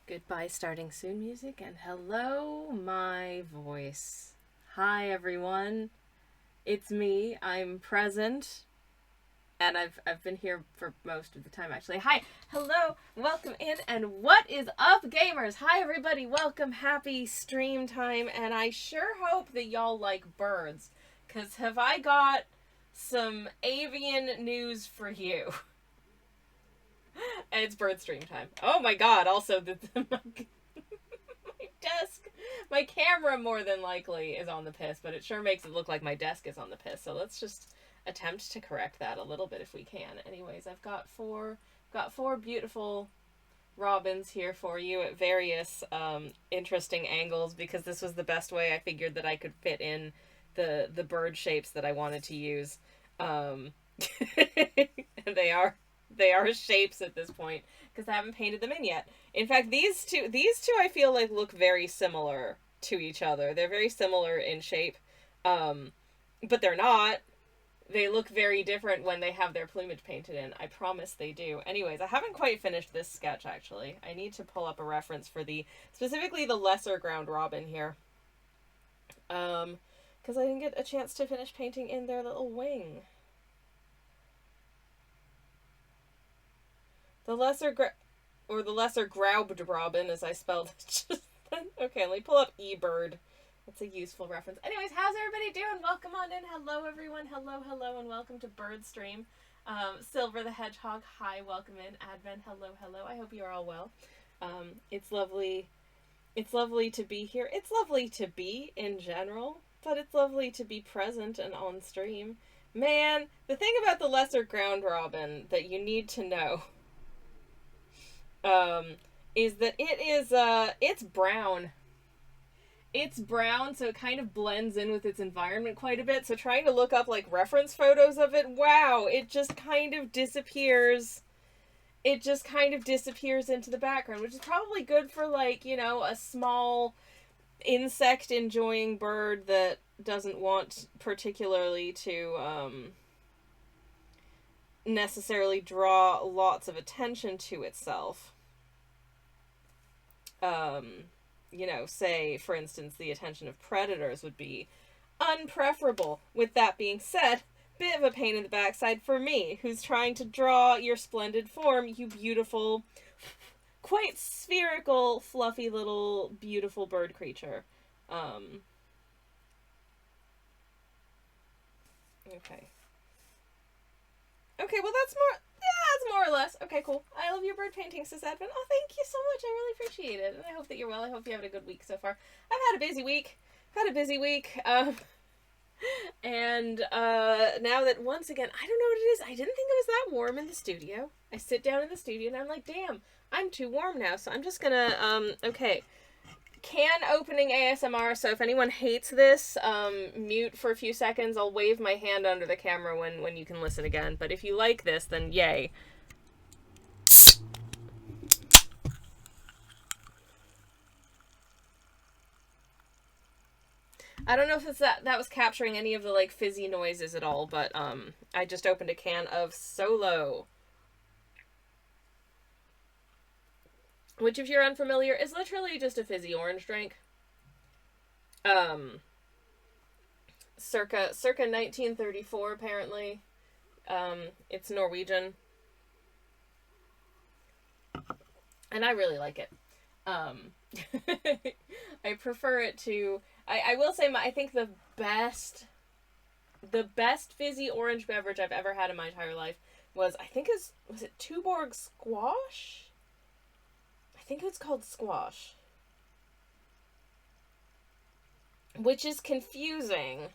Goodbye starting soon music and hello my voice. Hi everyone. It's me. I'm present and I've been here for most of the time actually. Hi. Hello. Welcome in and what is up gamers? Hi everybody. Welcome. Happy stream time and I sure hope that y'all like birds cuz have I got some avian news for you. And it's bird stream time. Oh my god, also my desk, my camera more than likely is on the piss, but it sure makes it look like my desk is on the piss. So let's just attempt to correct that a little bit if we can. Anyways, I've got four beautiful robins here for you at various interesting angles because this was the best way I figured that I could fit in the bird shapes that I wanted to use. And they are shapes at this point because I haven't painted them in yet. In fact, these two I feel like look very similar to each other. They're very similar in shape, but they're not. They look very different when they have their plumage painted in. I promise they do. Anyways, I haven't quite finished this sketch actually. I need to pull up a reference for specifically the lesser ground robin here. Because I didn't get a chance to finish painting in their little wing. The lesser Graubed robin, as I spelled it just then. Okay, let me pull up eBird. That's a useful reference. Anyways, how's everybody doing? Welcome on in. Hello, everyone. Hello, and welcome to Bird Stream. Silver the Hedgehog, hi, welcome in. Advent, hello. I hope you're all well. It's lovely to be here. It's lovely to be in general, but it's lovely to be present and on stream. Man, the thing about the lesser ground robin that you need to know is that it's brown. It's brown, so it kind of blends in with its environment quite a bit. So trying to look up like reference photos of it, wow, it just kind of disappears. It just kind of disappears into the background, which is probably good for like, a small insect enjoying bird that doesn't want particularly to necessarily draw lots of attention to itself. Say, for instance, the attention of predators would be unpreferable. With that being said, bit of a pain in the backside for me, who's trying to draw your splendid form, you beautiful, quite spherical, fluffy little, beautiful bird creature. Okay. Okay, well that's more or less. Okay, cool. I love your bird painting, says Advent. Oh, thank you so much. I really appreciate it. And I hope that you're well. I hope you have a good week so far. I've had a busy week. And now that once again, I don't know what it is. I didn't think it was that warm in the studio. I sit down in the studio and I'm like, damn, I'm too warm now. So I'm just gonna, okay. Can opening ASMR, so if anyone hates this, mute for a few seconds. I'll wave my hand under the camera when you can listen again. But if you like this, then yay. I don't know if that was capturing any of the like fizzy noises at all, but I just opened a can of Solo, which if you're unfamiliar is literally just a fizzy orange drink. Circa 1934 apparently. It's Norwegian. And I really like it. I prefer it to I will say I think the best fizzy orange beverage I've ever had in my entire life was it Tuborg Squash? I think it's called Squash. Which is confusing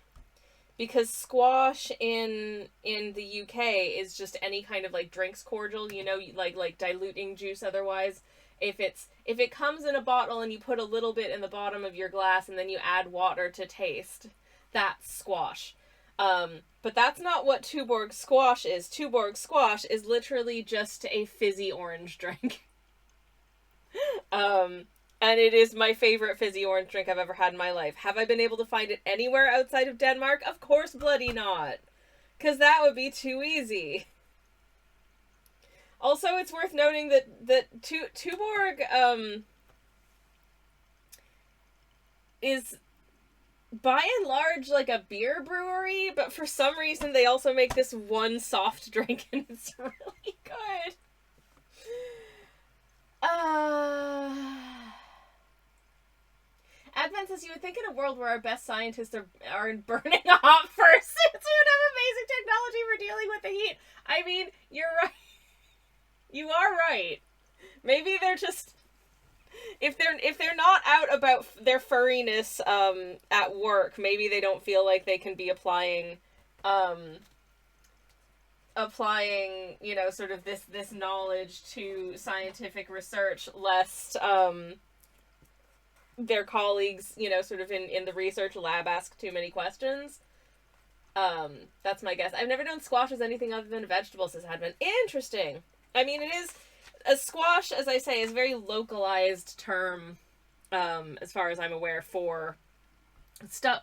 because squash in the UK is just any kind of like drinks cordial, like diluting juice otherwise. If it comes in a bottle and you put a little bit in the bottom of your glass and then you add water to taste, that's squash. But that's not what Tuborg Squash is. Tuborg Squash is literally just a fizzy orange drink. And it is my favorite fizzy orange drink I've ever had in my life. Have I been able to find it anywhere outside of Denmark? Of course bloody not. Because that would be too easy. Also, it's worth noting that Tuborg, is by and large like a beer brewery, but for some reason they also make this one soft drink and it's really good. Advent says, you would think in a world where our best scientists are in burning hot fursuits, we would have amazing technology for dealing with the heat. I mean, you're right. You are right. Maybe they're just, if they're not out about their furriness at work, maybe they don't feel like they can be applying you know, sort of this knowledge to scientific research, lest their colleagues, you know, sort of in the research lab ask too many questions. That's my guess. I've never known squash as anything other than a vegetable, says Advent. Interesting. I mean, it is, a squash, as I say, is a very localized term, as far as I'm aware, for stuff,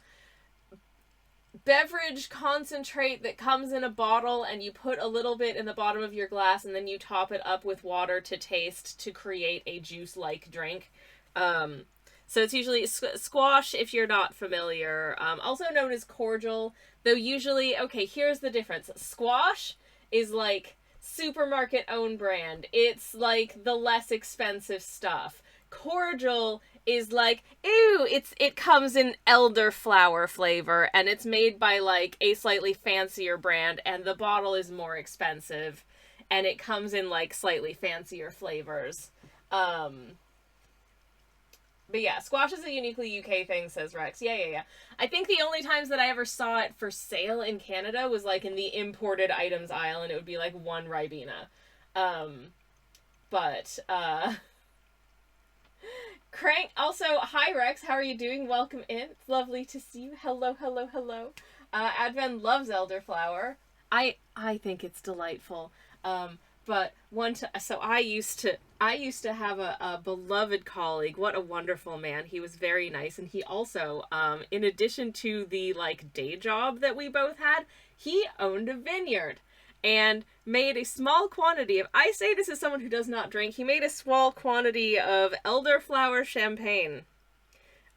beverage concentrate that comes in a bottle and you put a little bit in the bottom of your glass and then you top it up with water to taste to create a juice-like drink. So it's usually squash, if you're not familiar, also known as cordial, though usually, okay, here's the difference. Squash is like supermarket own brand. It's like the less expensive stuff. Cordial is like, ew, it comes in elderflower flavor and it's made by like a slightly fancier brand and the bottle is more expensive and it comes in like slightly fancier flavors. But yeah, squash is a uniquely UK thing, says Rex. Yeah. I think the only times that I ever saw it for sale in Canada was like in the imported items aisle, and it would be like one Ribena. Crank, also, hi Rex, how are you doing? Welcome in. It's lovely to see you. Hello. Advent loves elderflower. I think it's delightful. But so I used to have a beloved colleague. What a wonderful man. He was very nice. And he also, in addition to the like day job that we both had, he owned a vineyard and made a small quantity of, I say this as someone who does not drink, he made a small quantity of elderflower champagne.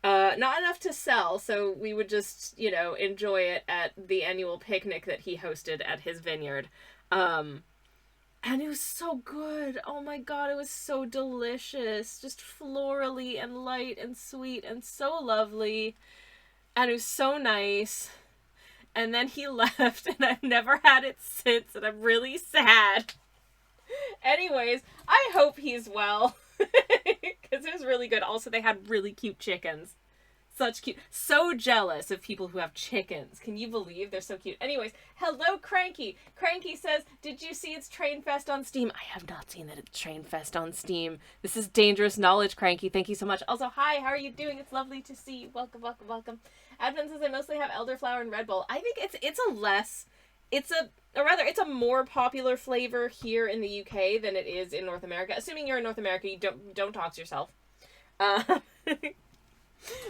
Not enough to sell, so we would just, you know, enjoy it at the annual picnic that he hosted at his vineyard. And it was so good. Oh my god, it was so delicious. Just florally and light and sweet and so lovely. And it was so nice. And then he left and I've never had it since and I'm really sad. Anyways, I hope he's well. Because it was really good. Also, they had really cute chickens. Such cute. So jealous of people who have chickens. Can you believe they're so cute? Anyways, hello, Cranky. Cranky says, did you see it's Train Fest on Steam? I have not seen that it's Train Fest on Steam. This is dangerous knowledge, Cranky. Thank you so much. Also, hi, how are you doing? It's lovely to see you. Welcome. Advent says, I mostly have elderflower and Red Bull. I think it's a more popular flavor here in the UK than it is in North America. Assuming you're in North America, you don't tox yourself.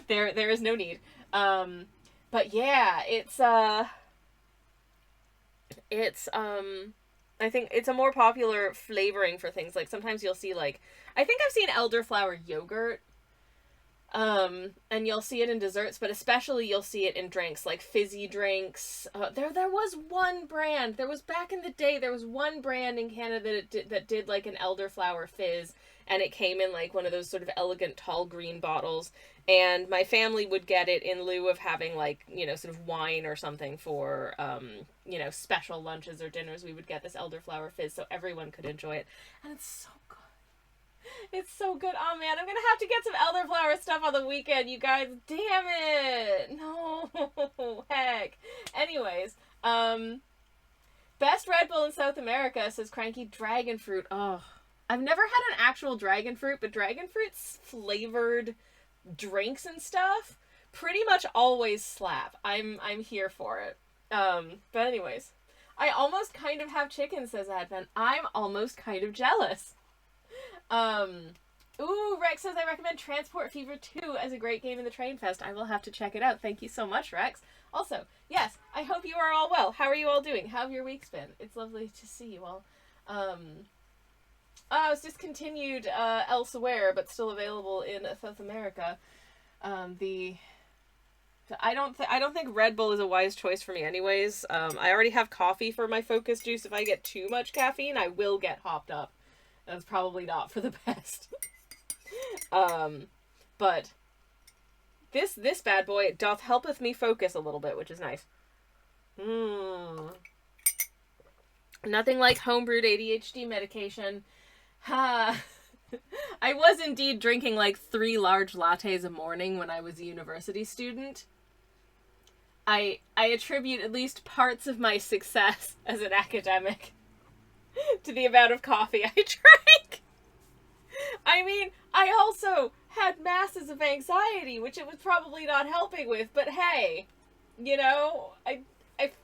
There is no need. But yeah, I think it's a more popular flavoring for things. Like sometimes you'll see like, I think I've seen elderflower yogurt. And you'll see it in desserts, but especially you'll see it in drinks, like fizzy drinks. There was one brand, back in the day, there was one brand in Canada that did like an elderflower fizz, and it came in like one of those sort of elegant tall green bottles, and my family would get it in lieu of having like, you know, sort of wine or something for, you know, special lunches or dinners. We would get this elderflower fizz so everyone could enjoy it, and it's so good. It's so good. Oh man, I'm gonna have to get some elderflower stuff on the weekend, you guys. Damn it. No. Heck. Anyways, best Red Bull in South America, says Cranky. Dragon fruit. Oh, I've never had an actual dragon fruit, but dragon fruit's flavored drinks and stuff pretty much always slap. I'm here for it. But anyways, I almost kind of have chicken, says Advent. I'm almost kind of jealous. Ooh, Rex says, I recommend Transport Fever 2 as a great game in the Train Fest. I will have to check it out. Thank you so much, Rex. Also, yes, I hope you are all well. How are you all doing? How have your weeks been? It's lovely to see you all. It's discontinued elsewhere, but still available in South America. The I don't think Red Bull is a wise choice for me anyways. I already have coffee for my focus juice. If I get too much caffeine, I will get hopped up. That's probably not for the best. But this bad boy doth helpeth me focus a little bit, which is nice. Nothing like homebrewed ADHD medication. Ha. I was indeed drinking like 3 large lattes a morning when I was a university student. I attribute at least parts of my success as an academic to the amount of coffee I drank. I mean, I also had masses of anxiety, which it was probably not helping with, but hey, you know, I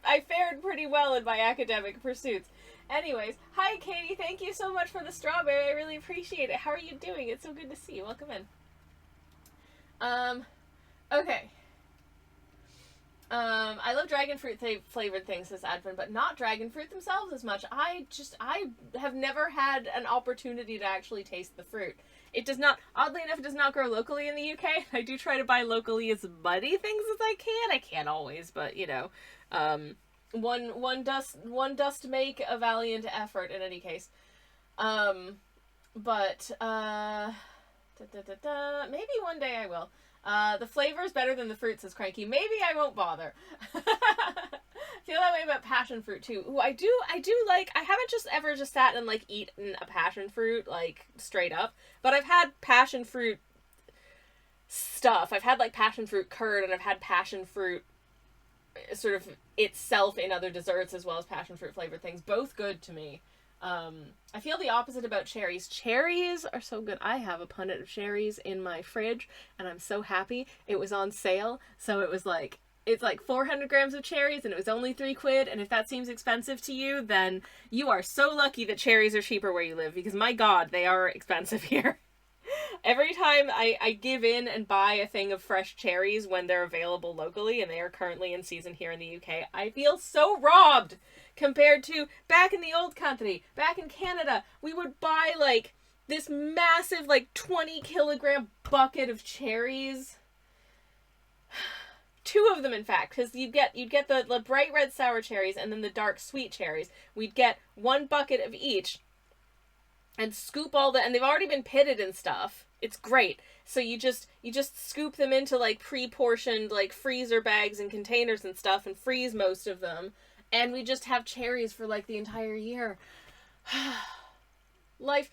fared pretty well in my academic pursuits. Anyways, hi Katie, thank you so much for the strawberry, I really appreciate it. How are you doing? It's so good to see you. Welcome in. Okay. I love dragon fruit flavored things this Advent, but not dragon fruit themselves as much. I have never had an opportunity to actually taste the fruit. It does not, oddly enough, it does not grow locally in the UK. I do try to buy locally as many things as I can. I can't always, but you know, one does make a valiant effort in any case. Maybe one day I will. The flavor is better than the fruit, says Cranky. Maybe I won't bother. Feel that way about passion fruit too. Ooh, I do like, I haven't ever sat and like eaten a passion fruit like straight up, but I've had passion fruit stuff. I've had like passion fruit curd, and I've had passion fruit sort of itself in other desserts as well as passion fruit flavored things. Both good to me. I feel the opposite about cherries. Cherries are so good. I have a punnet of cherries in my fridge, and I'm so happy. It was on sale, so it was like, it's like 400 grams of cherries, and it was only £3, and if that seems expensive to you, then you are so lucky that cherries are cheaper where you live, because my god, they are expensive here. Every time I give in and buy a thing of fresh cherries when they're available locally, and they are currently in season here in the UK, I feel so robbed compared to back in the old country. Back in Canada, we would buy like this massive like 20 kilogram bucket of cherries. 2 of them, in fact, because you'd get the bright red sour cherries and then the dark sweet cherries. We'd get 1 bucket of each and scoop all and they've already been pitted and stuff. It's great. So you just scoop them into like pre-portioned like freezer bags and containers and stuff and freeze most of them. And we just have cherries for like the entire year. Life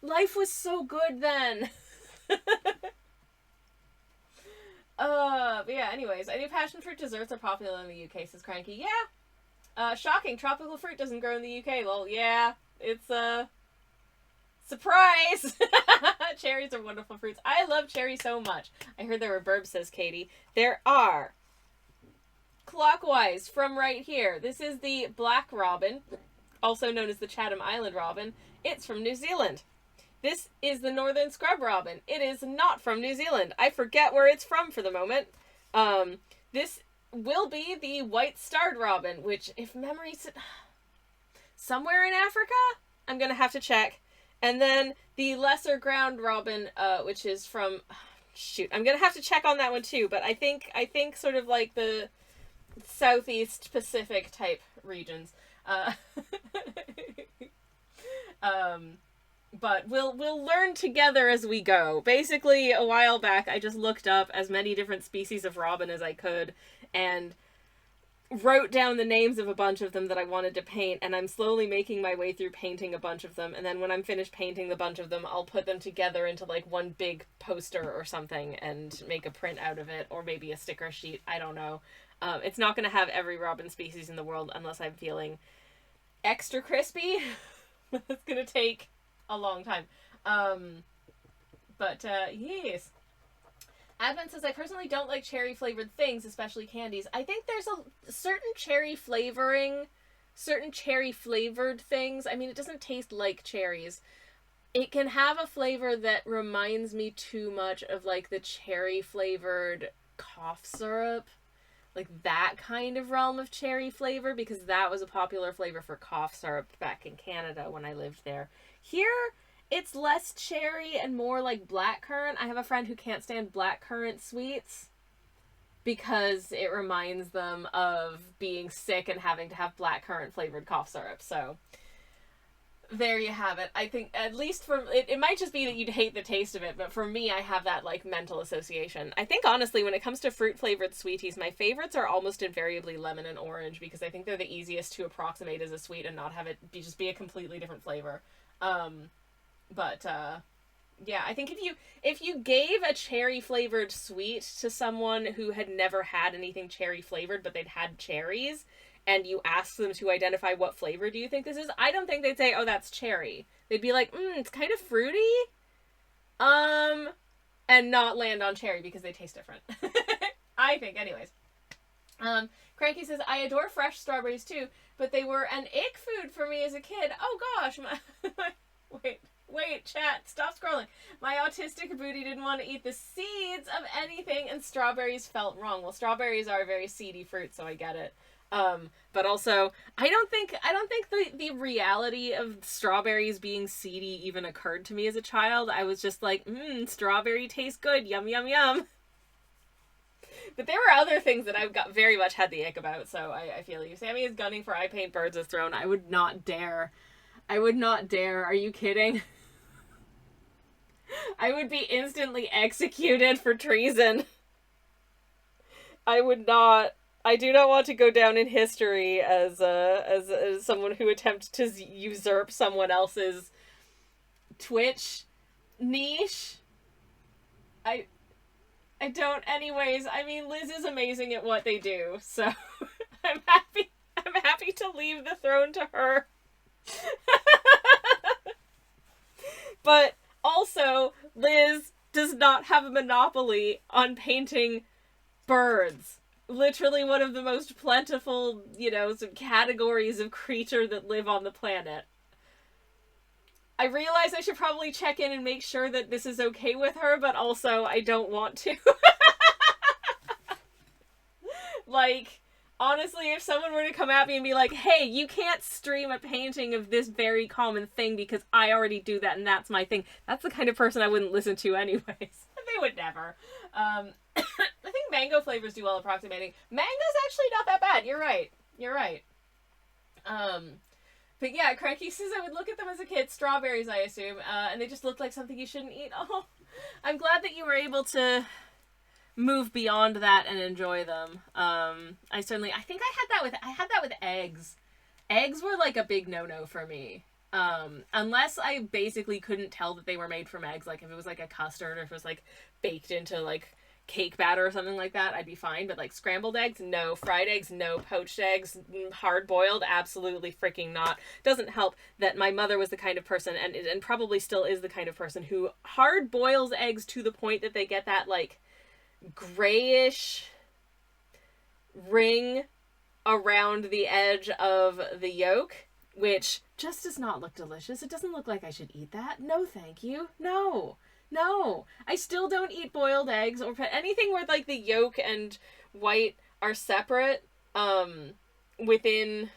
was so good then. But yeah, anyways, I knew passion fruit desserts are popular in the UK, says Cranky. Yeah. Shocking, tropical fruit doesn't grow in the UK. Well, yeah, it's surprise! Cherries are wonderful fruits. I love cherries so much. I heard there were burbs, says Katie. There are. Clockwise from right here. This is the black robin, also known as the Chatham Island robin. It's from New Zealand. This is the northern scrub robin. It is not from New Zealand. I forget where it's from for the moment. This will be the white-starred robin, which, if memory's somewhere in Africa? I'm gonna have to check. And then the lesser ground robin, which is from, shoot, I'm gonna have to check on that one too, but I think sort of like the Southeast Pacific type regions. But we'll learn together as we go. Basically, a while back, I just looked up as many different species of robin as I could, and wrote down the names of a bunch of them that I wanted to paint, and I'm slowly making my way through painting a bunch of them, and then when I'm finished painting the bunch of them, I'll put them together into like one big poster or something, and make a print out of it, or maybe a sticker sheet, I don't know. It's not going to have every robin species in the world unless I'm feeling extra crispy. It's going to take a long time. Yes. Advent says, I personally don't like cherry-flavored things, especially candies. I think there's a certain cherry-flavored things. I mean, it doesn't taste like cherries. It can have a flavor that reminds me too much of, like, the cherry-flavored cough syrup. Like, that kind of realm of cherry flavor, because that was a popular flavor for cough syrup back in Canada when I lived there. Here, It's less cherry and more like blackcurrant. I have a friend who can't stand blackcurrant sweets because it reminds them of being sick and having to have blackcurrant flavored cough syrup. So there you have it. I think at least for it might just be that you'd hate the taste of it, but for me, I have that like mental association. I think honestly, when it comes to fruit flavored sweeties, my favorites are almost invariably lemon and orange because I think they're the easiest to approximate as a sweet and not have it just be a completely different flavor. Yeah, I think if you gave a cherry flavored sweet to someone who had never had anything cherry flavored, but they'd had cherries, and you ask them to identify what flavor do you think this is, I don't think they'd say, oh, that's cherry. They'd be like, it's kind of fruity. And not land on cherry because they taste different. I think, anyways. Cranky says, I adore fresh strawberries too, but they were an ick food for me as a kid. Oh gosh, Wait, chat, stop scrolling. My autistic booty didn't want to eat the seeds of anything, and strawberries felt wrong. Well, strawberries are a very seedy fruit, so I get it. But also, I don't think the reality of strawberries being seedy even occurred to me as a child. I was just like, strawberry tastes good, yum, yum, yum. But there were other things that I got very much had the ick about, so I feel you. Sammy is gunning for I paint birds as throne. I would not dare. Are you kidding? I would be instantly executed for treason. I would not. I do not want to go down in history as someone who attempted to usurp someone else's Twitch niche. I don't. Anyways, I mean, Liz is amazing at what they do, so I'm happy to leave the throne to her. But also, Liz does not have a monopoly on painting birds. Literally one of the most plentiful, some categories of creature that live on the planet. I realize I should probably check in and make sure that this is okay with her, but also I don't want to. Like, honestly, if someone were to come at me and be like, hey, you can't stream a painting of this very common thing because I already do that and that's my thing, that's the kind of person I wouldn't listen to anyways. They would never. I think mango flavors do well approximating. Mango's actually not that bad. You're right. But yeah, Cranky says I would look at them as a kid. Strawberries, I assume. And they just looked like something you shouldn't eat. Oh, I'm glad that you were able to move beyond that and enjoy them. I think I had that with eggs. Eggs were like a big no-no for me. Unless I basically couldn't tell that they were made from eggs, like if it was like a custard or if it was like baked into like cake batter or something like that, I'd be fine. But like scrambled eggs, no. Fried eggs, no. Poached eggs, hard boiled, absolutely freaking not. Doesn't help that my mother was the kind of person, and probably still is the kind of person, who hard boils eggs to the point that they get that like grayish ring around the edge of the yolk, which just does not look delicious. It doesn't look like I should eat that. No, thank you. No. I still don't eat boiled eggs or anything where like the yolk and white are separate within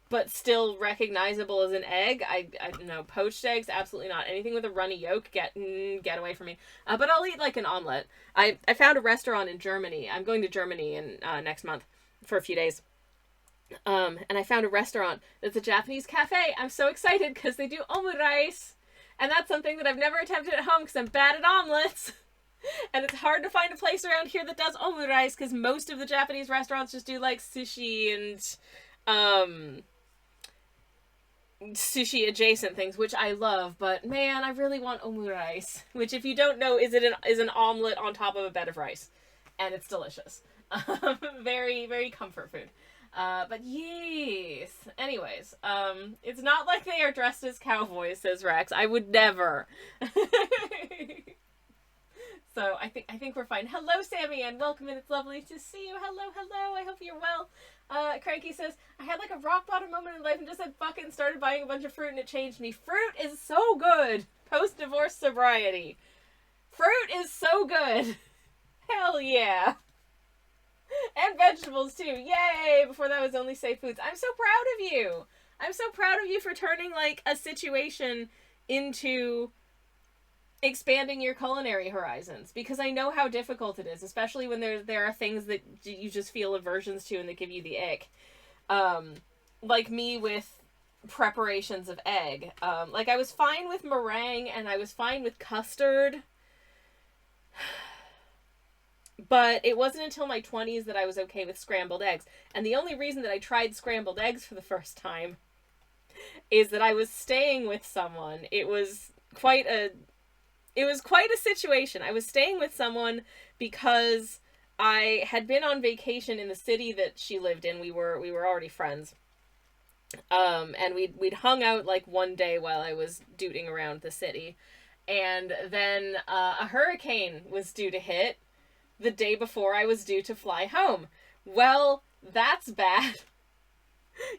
but still recognizable as an egg. I no, poached eggs, absolutely not. Anything with a runny yolk, get away from me. But I'll eat like an omelet. I found a restaurant in Germany. I'm going to Germany in next month for a few days. And I found a restaurant that's a Japanese cafe. I'm so excited because they do omurice. And that's something that I've never attempted at home because I'm bad at omelets. And it's hard to find a place around here that does omurice because most of the Japanese restaurants just do like sushi and sushi adjacent things, which I love. But man, I really want omurice, which if you don't know is an omelet on top of a bed of rice, and it's delicious. Very, very comfort food. But yes. Anyways, it's not like they are dressed as cowboys, says Rex. I would never. So I think we're fine. Hello, Sammy, and welcome, and it's lovely to see you. Hello. I hope you're well. Cranky says, I had like a rock bottom moment in life and just said fuck it and started buying a bunch of fruit and it changed me. Fruit is so good. Post-divorce sobriety. Fruit is so good. Hell yeah. And vegetables too. Yay! Before that was only safe foods. I'm so proud of you. I'm so proud of you for turning like a situation into expanding your culinary horizons, because I know how difficult it is, especially when there are things that you just feel aversions to and that give you the ick. Like me with preparations of egg. Like I was fine with meringue and I was fine with custard. But it wasn't until my 20s that I was okay with scrambled eggs. And the only reason that I tried scrambled eggs for the first time is that I was staying with someone. It was quite a situation. I was staying with someone because I had been on vacation in the city that she lived in. We were already friends. And we'd hung out like one day while I was dooting around the city. And then a hurricane was due to hit the day before I was due to fly home. Well, that's bad.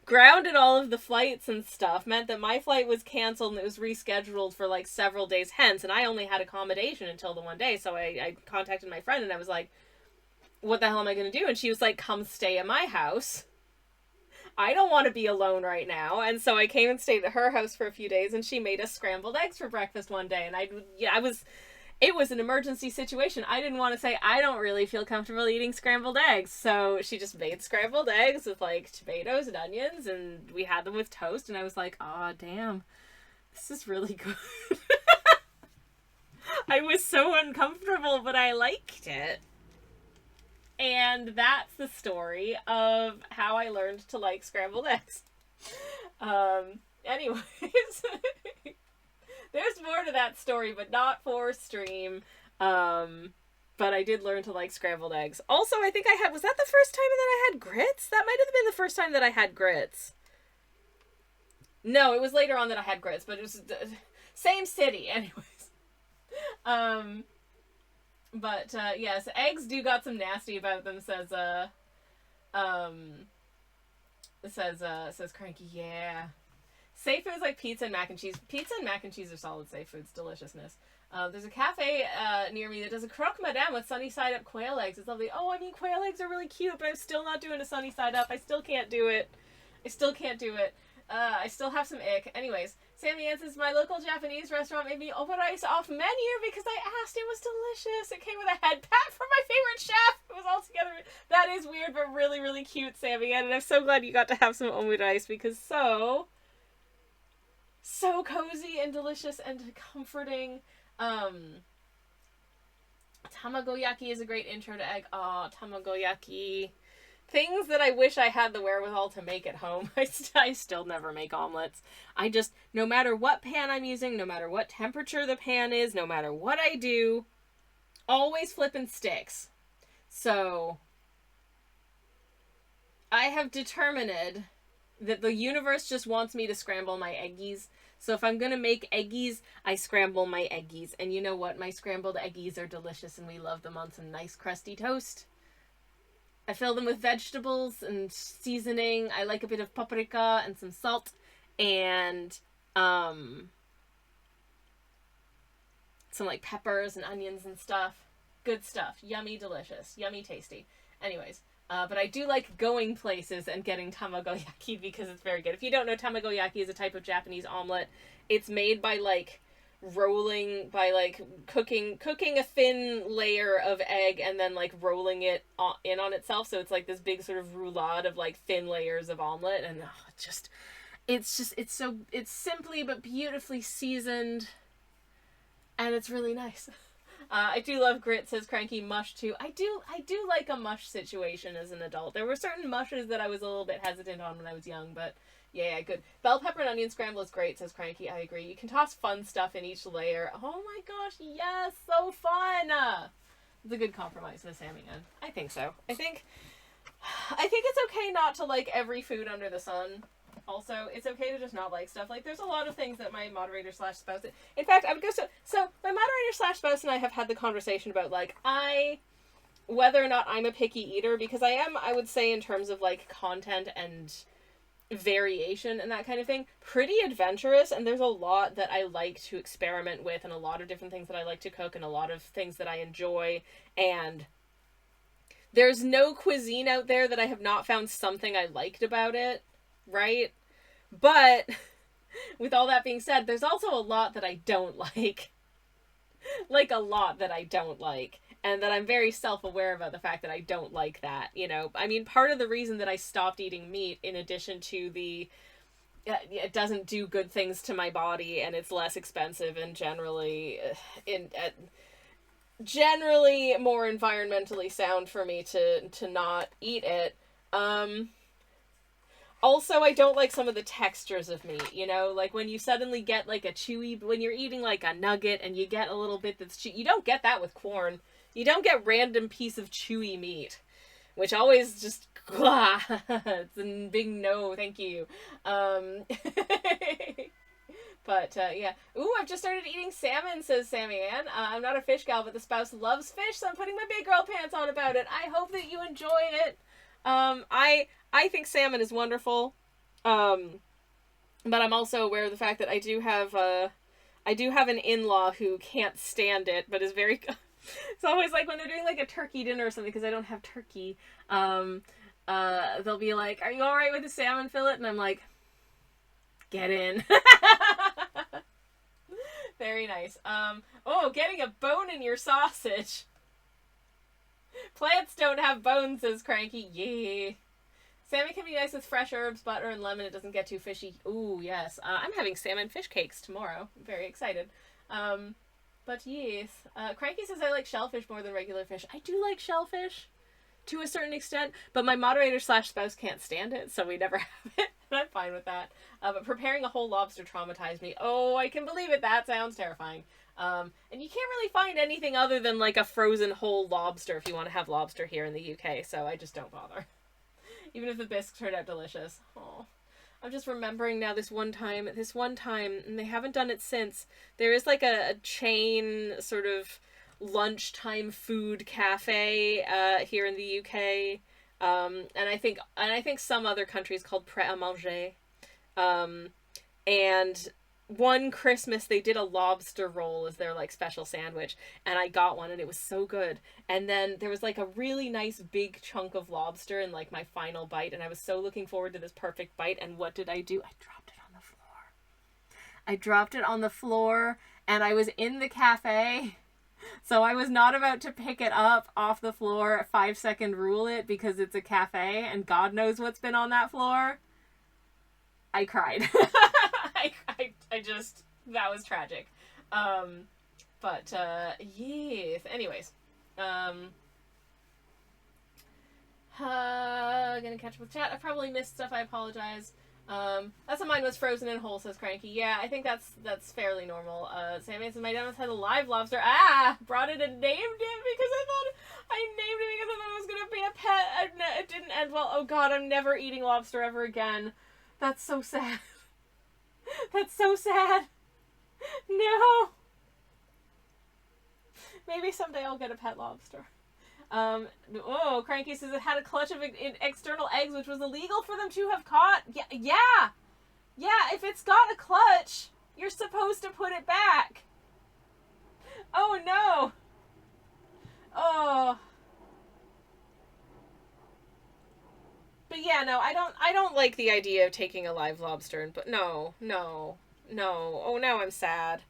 Grounded all of the flights and stuff meant that my flight was canceled and it was rescheduled for like several days hence, and I only had accommodation until the one day. So I contacted my friend and I was like, what the hell am I going to do? And she was like, come stay at my house. I don't want to be alone right now. And so I came and stayed at her house for a few days, and she made us scrambled eggs for breakfast one day. And it was an emergency situation. I didn't want to say, I don't really feel comfortable eating scrambled eggs. So she just made scrambled eggs with like tomatoes and onions, and we had them with toast. And I was like, oh, damn, this is really good. I was so uncomfortable, but I liked it. And that's the story of how I learned to like scrambled eggs. Anyways, there's more to that story, but not for stream. But I did learn to like scrambled eggs. Also, I think was that the first time that I had grits? That might have been the first time that I had grits. No, it was later on that I had grits, but it was same city anyways. But yes, eggs do got some nasty about them, says Cranky. Yeah. Safe foods like pizza and mac and cheese. Pizza and mac and cheese are solid safe foods. Deliciousness. There's a cafe near me that does a croque madame with sunny side up quail eggs. It's lovely. Oh, I mean, quail eggs are really cute, but I'm still not doing a sunny side up. I still can't do it. I still have some ick. Anyways, Sammy Ann says, my local Japanese restaurant made me omurice off menu because I asked. It was delicious. It came with a head pat from my favorite chef. It was all together. That is weird, but really, really cute, Sammy Ann. And I'm so glad you got to have some omurice, because so cozy and delicious and comforting. Tamagoyaki is a great intro to egg. Oh, tamagoyaki. Things that I wish I had the wherewithal to make at home. I still never make omelets. No matter what pan I'm using, no matter what temperature the pan is, no matter what I do, always flipping sticks. So, I have determined that the universe just wants me to scramble my eggies. So if I'm going to make eggies, I scramble my eggies. And you know what? My scrambled eggies are delicious, and we love them on some nice crusty toast. I fill them with vegetables and seasoning. I like a bit of paprika and some salt and some like peppers and onions and stuff. Good stuff. Yummy, delicious. Yummy, tasty. Anyways, but I do like going places and getting tamagoyaki because it's very good. If you don't know, tamagoyaki is a type of Japanese omelet. It's made by cooking a thin layer of egg and then like rolling it in on itself, so it's like this big sort of roulade of like thin layers of omelet, and it's simply but beautifully seasoned, and it's really nice. I do love grits, says Cranky. Mush too. I do like a mush situation as an adult. There were certain mushes that I was a little bit hesitant on when I was young, but yeah, good. Bell pepper and onion scramble is great, says Cranky. I agree. You can toss fun stuff in each layer. Oh my gosh, yes, so fun! It's a good compromise, says Sammy Ann. I think so. I think it's okay not to like every food under the sun. Also, it's okay to just not like stuff. Like, there's a lot of things that my moderator / spouse... In fact, I would go so my moderator / spouse and I have had the conversation about, like, whether or not I'm a picky eater, because I would say, in terms of, like, content and variation and that kind of thing, pretty adventurous, and there's a lot that I like to experiment with, and a lot of different things that I like to cook, and a lot of things that I enjoy, and there's no cuisine out there that I have not found something I liked about it, right? But with all that being said, there's also a lot that I don't like. Like, a lot that I don't like. And that I'm very self-aware about the fact that I don't like that, you know. I mean, part of the reason that I stopped eating meat, in addition to the it doesn't do good things to my body and it's less expensive and generally more environmentally sound for me to not eat it. Also, I don't like some of the textures of meat, you know? Like, when you suddenly get, like, when you're eating, like, a nugget and you get a little bit that's chewy, you don't get that with corn. You don't get random piece of chewy meat, which always just, it's a big no, thank you. But, yeah. Ooh, I've just started eating salmon, says Sammy Ann. I'm not a fish gal, but the spouse loves fish, so I'm putting my big girl pants on about it. I hope that you enjoy it. I think salmon is wonderful. But I'm also aware of the fact that I do have an in-law who can't stand it, but is very... It's always like when they're doing, like, a turkey dinner or something, because I don't have turkey. They'll be like, are you alright with the salmon fillet? And I'm like, get in. Very nice. Oh, getting a bone in your sausage. Plants don't have bones, says Cranky. Yeah. Salmon can be nice with fresh herbs, butter, and lemon. It doesn't get too fishy. Ooh, yes. I'm having salmon fish cakes tomorrow. I'm very excited. But yes. Cranky says I like shellfish more than regular fish. I do like shellfish to a certain extent, but my moderator / spouse can't stand it, so we never have it. And I'm fine with that. But preparing a whole lobster traumatized me. Oh, I can believe it. That sounds terrifying. And you can't really find anything other than, like, a frozen whole lobster if you want to have lobster here in the UK, so I just don't bother. Even if the bisques turned out delicious. Oh, I'm just remembering now this one time, and they haven't done it since, there is, like, a chain sort of lunchtime food cafe here in the UK. And I think some other countries called Prêt à Manger. And one Christmas they did a lobster roll as their, like, special sandwich, and I got one and it was so good. And then there was, like, a really nice big chunk of lobster in, like, my final bite, and I was so looking forward to this perfect bite, and what did I do? I dropped it on the floor, and I was in the cafe, so I was not about to pick it up off the floor, 5-second rule it, because it's a cafe and God knows what's been on that floor. I cried. I just, that was tragic. But yes. Anyways. Gonna catch up with chat. I probably missed stuff. I apologize. That's what mine was, frozen and whole, says Cranky. Yeah, I think that's fairly normal. Sammy says my dad had a live lobster. Brought it and named it because I named it because I thought it was gonna be a pet. And it didn't end well. Oh God, I'm never eating lobster ever again. That's so sad. That's so sad. No. Maybe someday I'll get a pet lobster. Cranky says it had a clutch of external eggs, which was illegal for them to have caught. Yeah, if it's got a clutch, you're supposed to put it back. Oh, no. Oh. But yeah, no, I don't like the idea of taking a live lobster and no. Oh, now I'm sad.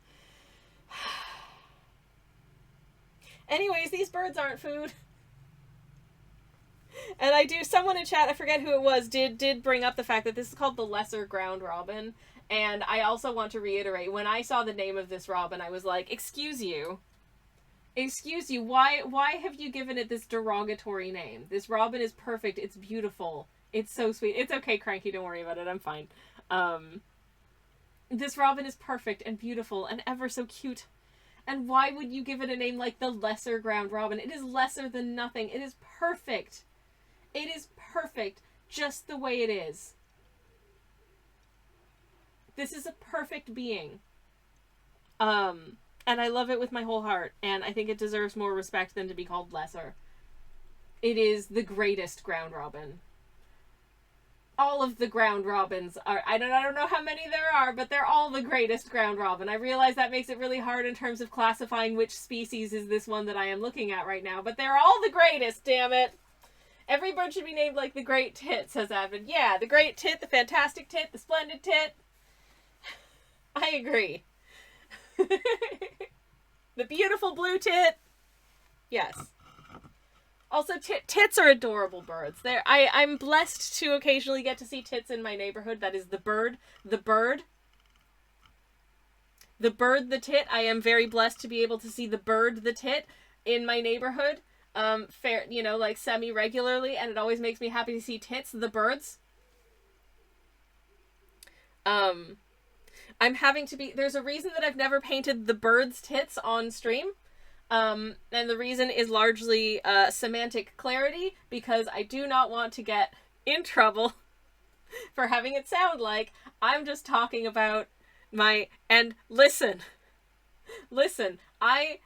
Anyways, these birds aren't food. And someone in chat, I forget who it was, did bring up the fact that this is called the lesser ground robin. And I also want to reiterate, when I saw the name of this robin, I was like, excuse you, why have you given it this derogatory name? This robin is perfect, it's beautiful, it's so sweet. It's okay, Cranky, don't worry about it, I'm fine. This robin is perfect and beautiful and ever so cute. And why would you give it a name like the lesser ground robin? It is lesser than nothing. It is perfect. It is perfect just the way it is. This is a perfect being. And I love it with my whole heart. And I think it deserves more respect than to be called lesser. It is the greatest ground robin. All of the ground robins are, I don't know how many there are, but they're all the greatest ground robin. I realize that makes it really hard in terms of classifying which species is this one that I am looking at right now, but they're all the greatest, damn it. Every bird should be named like the great tit, says Advin. Yeah, the great tit, the fantastic tit, the splendid tit. I agree. The beautiful blue tit. Yes. Also, tits are adorable birds. I'm blessed to occasionally get to see tits in my neighborhood. That is the bird. The bird. The bird, the tit. I am very blessed to be able to see the bird, the tit, in my neighborhood. Fair, like semi-regularly, and it always makes me happy to see tits, the birds. I'm having to be... There's a reason that I've never painted the bird's tits on stream. And the reason is largely semantic clarity, because I do not want to get in trouble for having it sound like I'm just talking about my... And listen, I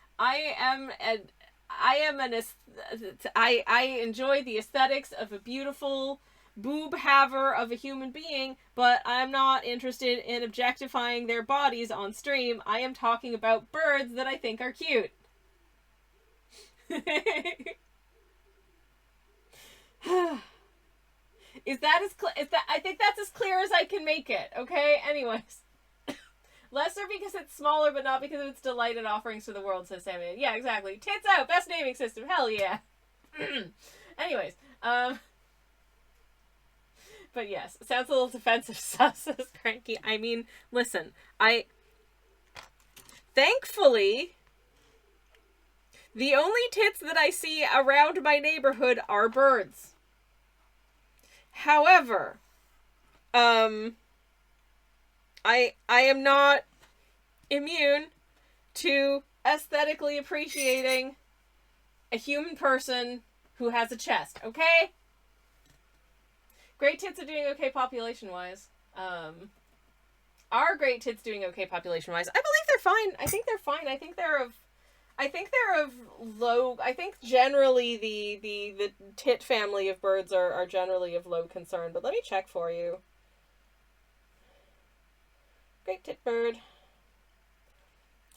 enjoy the aesthetics of a beautiful boob haver of a human being, but I'm not interested in objectifying their bodies on stream. I am talking about birds that I think are cute. Is that I think that's as clear as I can make it, okay? Anyways. Lesser because it's smaller, but not because of its delight and offerings to the world, says Sammy. Yeah, exactly. Tits out! Best naming system! Hell yeah! Anyways, but yes, sounds a little defensive, says Cranky. I mean, listen, thankfully, the only tits that I see around my neighborhood are birds. However, I am not immune to aesthetically appreciating a human person who has a chest, okay? Great tits are doing okay population-wise. Are great tits doing okay population-wise? I believe they're fine. I think they're fine. I think they're of low... I think generally the tit family of birds are generally of low concern. But let me check for you. Great tit bird.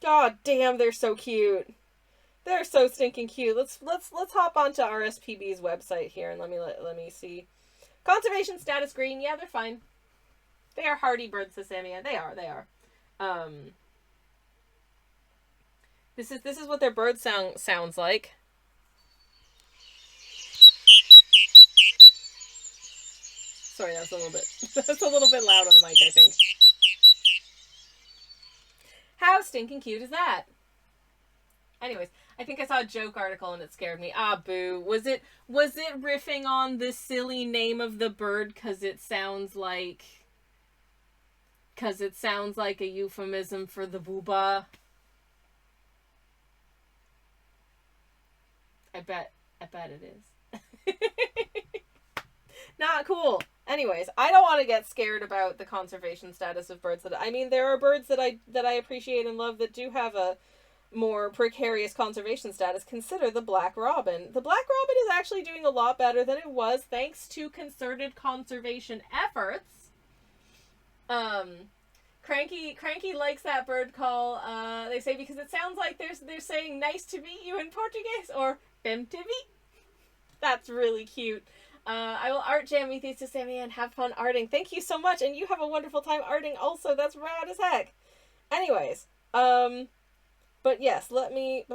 God damn, they're so cute. They're so stinking cute. Let's hop onto RSPB's website here and let me see. Conservation status green. Yeah, they're fine. They are hardy birds, says Sammy. They are. This is what their bird sounds like. Sorry, that's a little bit loud on the mic, I think. How stinking cute is that? Anyways, I think I saw a joke article and it scared me. Ah, boo. Was it riffing on the silly name of the bird because it sounds like a euphemism for the booba? I bet it is. Not cool. Anyways, I don't want to get scared about the conservation status of birds. There are birds that I appreciate and love that do have a more precarious conservation status. Consider the black robin. The black robin is actually doing a lot better than it was thanks to concerted conservation efforts. Cranky likes that bird call. They say because it sounds like they're saying nice to meet you in Portuguese or bem te vi. That's really cute. I will art jam with you to Sammy and have fun arting. Thank you so much, and you have a wonderful time arting also. That's rad as heck. Anyways, but yes, let me...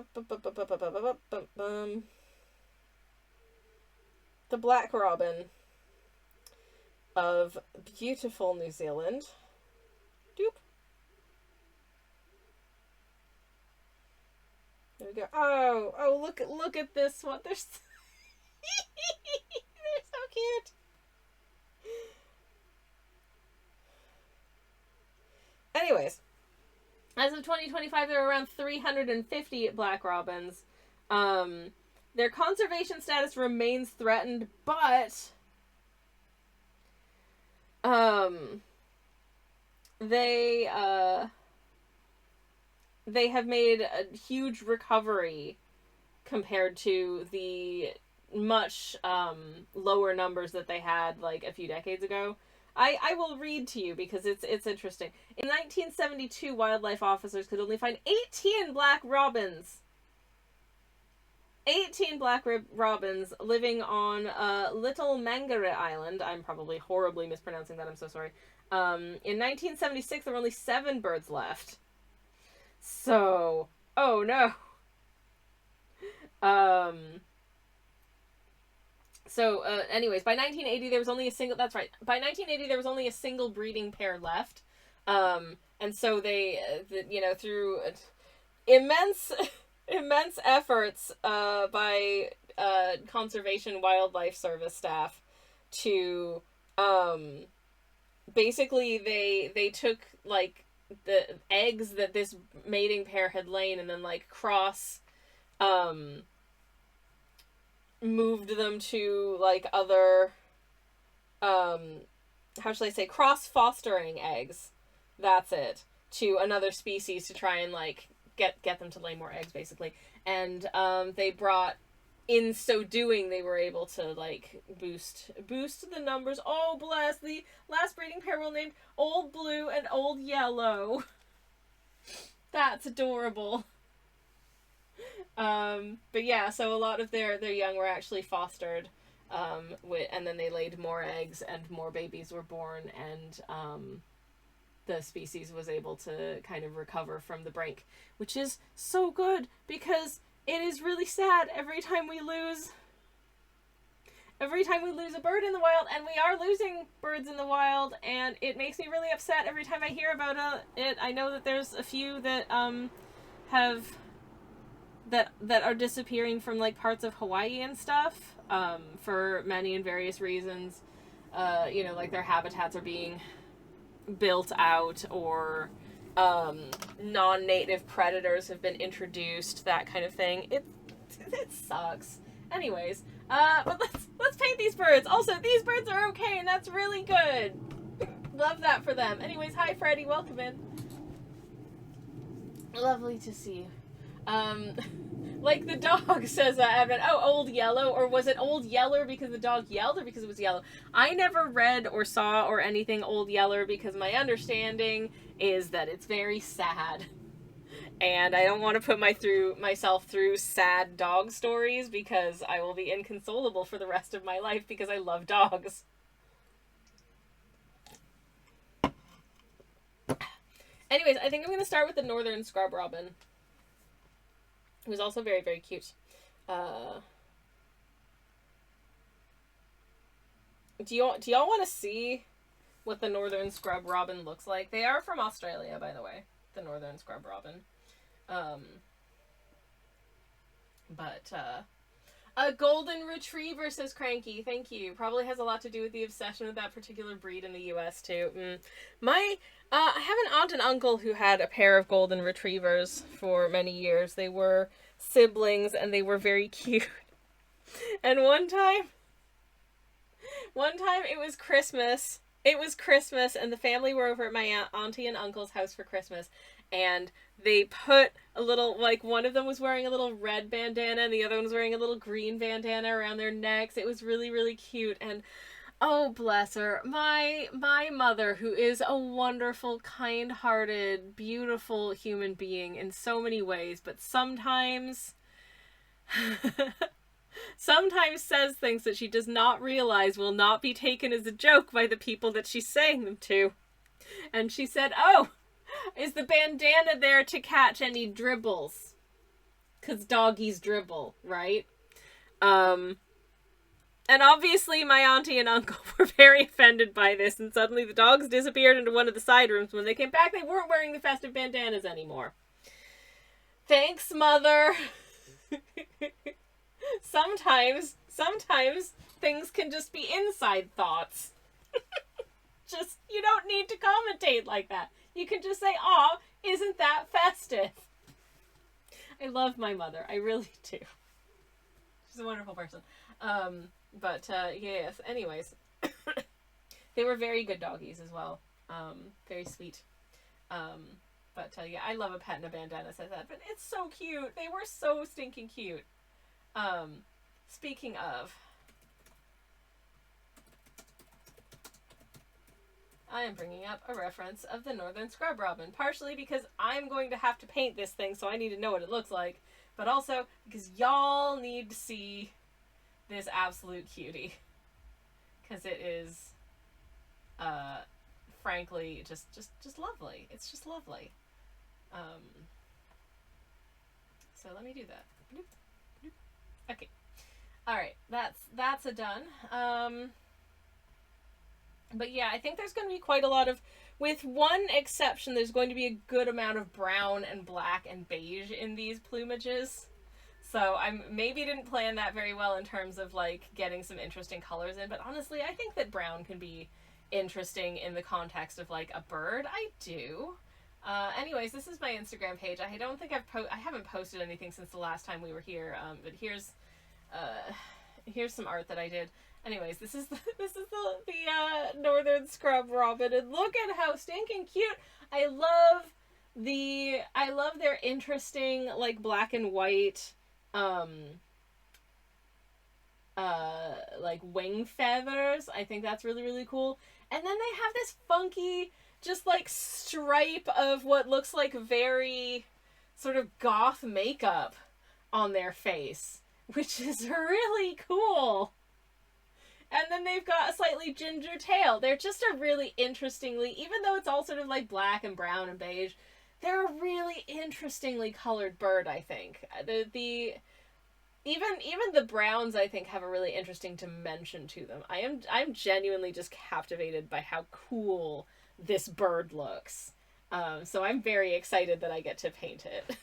The black robin of beautiful New Zealand. Doop. There we go. Oh, look at this one. They're so cute. Anyways, as of 2025, there are around 350 black robins. Their conservation status remains threatened, but they have made a huge recovery compared to the much lower numbers that they had like a few decades ago. I will read to you because it's interesting. In 1972, wildlife officers could only find 18 black robins. 18 18 black robins living on Little Mangere Island. I'm probably horribly mispronouncing that. I'm so sorry. In 1976, there were only 7 birds left. So, oh no. Anyways, by 1980, there was only a single. That's right. By 1980, there was only a single breeding pair left. And so they, through immense efforts by conservation wildlife service staff to basically they took like the eggs that this mating pair had laid and then like moved them to like other how should I say, cross fostering eggs, that's it, to another species to try and like get them to lay more eggs basically. And they brought, in so doing, they were able to like boost the numbers. Oh bless, the last breeding pair were named Old Blue and Old Yellow. That's adorable. But yeah, so a lot of their young were actually fostered, and then they laid more eggs and more babies were born, and the species was able to kind of recover from the brink, which is so good because it is really sad every time we lose a bird in the wild, and we are losing birds in the wild, and it makes me really upset every time I hear about it. I know that there's a few that that are disappearing from like parts of Hawaii and stuff, for many and various reasons. Like their habitats are being built out, or non-native predators have been introduced, that kind of thing. It sucks. Anyways, but let's paint these birds. Also, these birds are okay, and that's really good. Love that for them. Anyways, hi Freddie, welcome in. Lovely to see you. Like the dog, says Advent. Oh, Old Yellow, or was it Old Yeller because the dog yelled, or because it was yellow? I never read or saw or anything Old Yeller, because my understanding is that it's very sad, and I don't want to put myself through sad dog stories, because I will be inconsolable for the rest of my life because I love dogs. Anyways, I think I'm going to start with the northern scrub robin, who's also very, very cute. Do y'all want to see what the northern scrub robin looks like? They are from Australia, by the way, the northern scrub robin. A golden retriever, says Cranky. Thank you. Probably has a lot to do with the obsession with that particular breed in the U.S. too. I have an aunt and uncle who had a pair of golden retrievers for many years. They were siblings, and they were very cute. And one time it was Christmas. And the family were over at my auntie and uncle's house for Christmas. And they put a little, like, one of them was wearing a little red bandana, and the other one was wearing a little green bandana around their necks. It was really, really cute. And oh, bless her. My mother, who is a wonderful, kind-hearted, beautiful human being in so many ways, but sometimes says things that she does not realize will not be taken as a joke by the people that she's saying them to. And she said, "Oh, is the bandana there to catch any dribbles? 'Cause doggies dribble, right?" And obviously my auntie and uncle were very offended by this, and suddenly the dogs disappeared into one of the side rooms. When they came back, they weren't wearing the festive bandanas anymore. Thanks, Mother. Sometimes things can just be inside thoughts. Just, you don't need to commentate like that. You can just say, "Aw, isn't that festive?" I love my mother. I really do. She's a wonderful person. Yes, anyways. They were very good doggies as well. Very sweet. Yeah, I love a pet in a bandana, says that. But it's so cute. They were so stinking cute. Speaking of, I am bringing up a reference of the northern scrub robin, partially because I'm going to have to paint this thing, so I need to know what it looks like, but also because y'all need to see this absolute cutie. Because it is, frankly, just lovely. It's just lovely. So let me do that. Okay. Alright, that's a done. But yeah, I think there's going to be quite a lot of, with one exception, there's going to be a good amount of brown and black and beige in these plumages. So I maybe didn't plan that very well in terms of like getting some interesting colors in, but honestly, I think that brown can be interesting in the context of like a bird. I do. Anyways, this is my Instagram page. I don't think I haven't posted anything since the last time we were here. But here's some art that I did. Anyways, this is the northern scrub robin, and look at how stinking cute. I love their interesting like black and white like wing feathers. I think that's really, really cool. And then they have this funky just like stripe of what looks like very sort of goth makeup on their face, which is really cool. And then they've got a slightly ginger tail. They're just a really interestingly, even though it's all sort of like black and brown and beige, they're a really interestingly colored bird, I think. Even the browns, I think, have a really interesting dimension to them. I'm genuinely just captivated by how cool this bird looks. So I'm very excited that I get to paint it.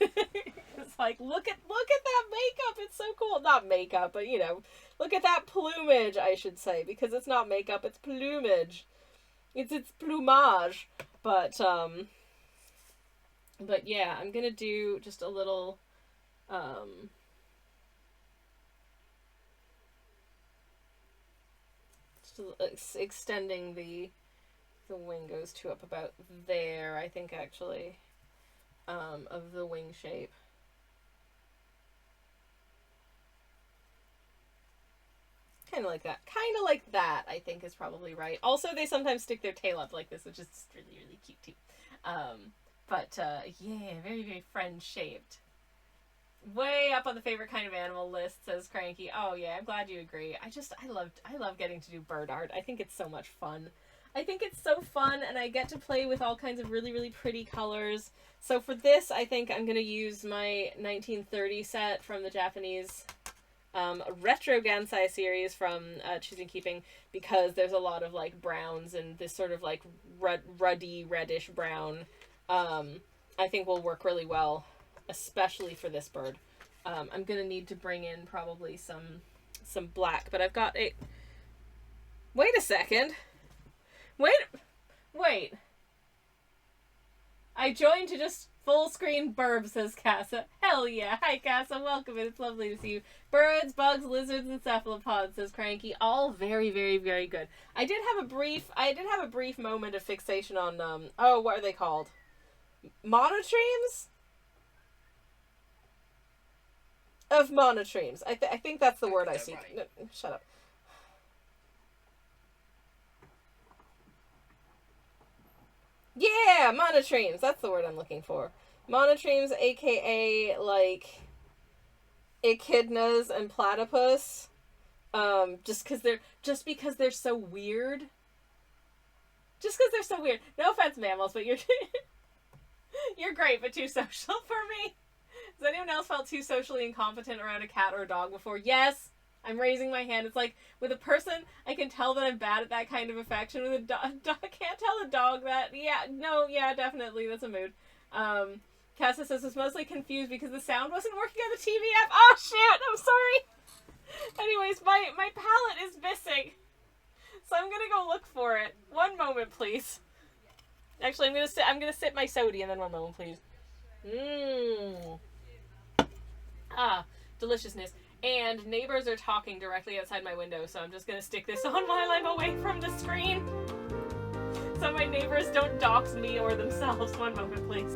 It's like, look at that makeup. It's so cool. Not makeup, but you know, look at that plumage, I should say, because it's not makeup, it's plumage. It's plumage. But yeah, I'm gonna do just a little extending the wing goes to up about there, I think, actually, of the wing shape. Kind of like that, I think is probably right. Also, they sometimes stick their tail up like this, which is really, really cute too. Yeah, very, very friend-shaped. Way up on the favorite kind of animal list, says Cranky. Oh yeah, I'm glad you agree. I love getting to do bird art. I think it's so much fun. I think it's so fun, and I get to play with all kinds of really, really pretty colors. So for this, I think I'm going to use my 1930 set from the Japanese Retro Gansai series from Choosing Keeping, because there's a lot of like browns and this sort of like ruddy reddish brown I think will work really well, especially for this bird. I'm gonna need to bring in probably some black, but I've got a... Wait a second. Wait. I joined to just full screen burb, says Casa. Hell yeah. Hi, Casa. Welcome. It's lovely to see you. Birds, bugs, lizards, and cephalopods, says Cranky. All very, very, very good. I did have a brief moment of fixation on, what are they called? Monotremes? Of monotremes. I think that's the word I see. No, shut up. Yeah, monotremes. That's the word I'm looking for. Monotremes, aka like echidnas and platypus. Just because they're so weird. No offense, mammals, but you're great, but too social for me. Has anyone else felt too socially incompetent around a cat or a dog before? Yes. I'm raising my hand. It's like, with a person, I can tell that I'm bad at that kind of affection. With a dog, I can't tell a dog that. Yeah, definitely. That's a mood. Casa says, was mostly confused because the sound wasn't working on the TV app. Oh, shit! I'm sorry! Anyways, my palette is missing. So I'm gonna go look for it. One moment, please. Actually, I'm gonna sip my soda, and then one moment, please. Deliciousness. And neighbors are talking directly outside my window, so I'm just gonna stick this on while I'm away from the screen. So my neighbors don't dox me or themselves. One moment, please.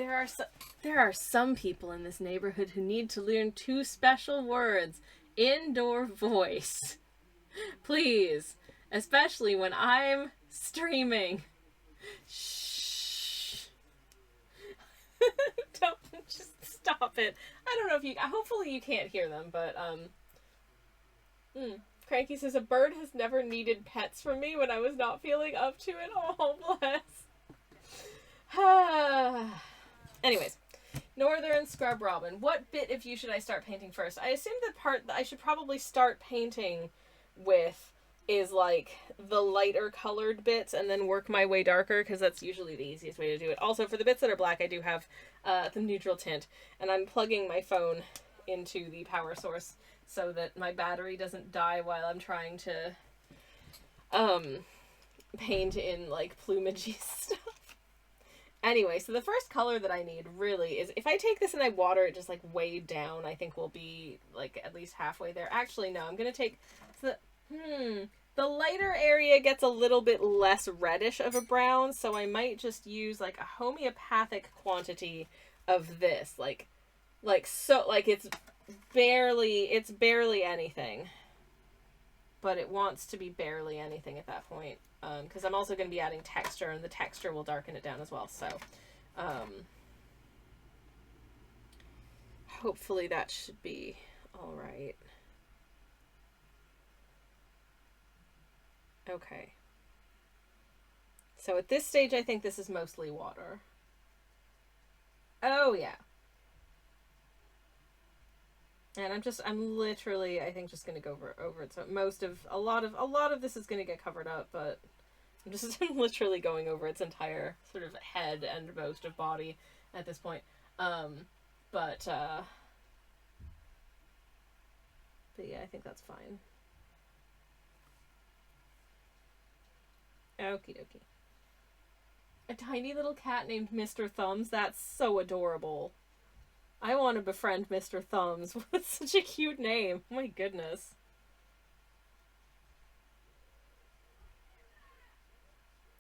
there are some people in this neighborhood who need to learn two special words. Indoor voice. Please. Especially when I'm streaming. Shh. Don't, just stop it. I don't know if you, hopefully you can't hear them, but, Cranky says, a bird has never needed pets from me when I was not feeling up to it. Oh, bless. Anyways, Northern Scrub Robin. What bit of you should I start painting first? I assume the part that I should probably start painting with is like the lighter colored bits and then work my way darker, because that's usually the easiest way to do it. Also, for the bits that are black, I do have the neutral tint, and I'm plugging my phone into the power source so that my battery doesn't die while I'm trying to paint in like plumagey stuff. Anyway, so the first color that I need really is, if I take this and I water it just like way down, I think we'll be like at least halfway there. Actually, no, I'm gonna take the lighter area gets a little bit less reddish of a brown, so I might just use like a homeopathic quantity of this, like it's barely anything, but it wants to be barely anything at that point. Because I'm also going to be adding texture, and the texture will darken it down as well. So, hopefully that should be all right. Okay. So at this stage, I think this is mostly water. Oh, yeah. And I'm literally, I think, just going to go over it. So a lot of this is going to get covered up, but I'm literally going over its entire sort of head and most of body at this point. But yeah, I think that's fine. Okie dokie. A tiny little cat named Mr. Thumbs? That's so adorable. I want to befriend Mr. Thumbs. What such a cute name. Oh my goodness.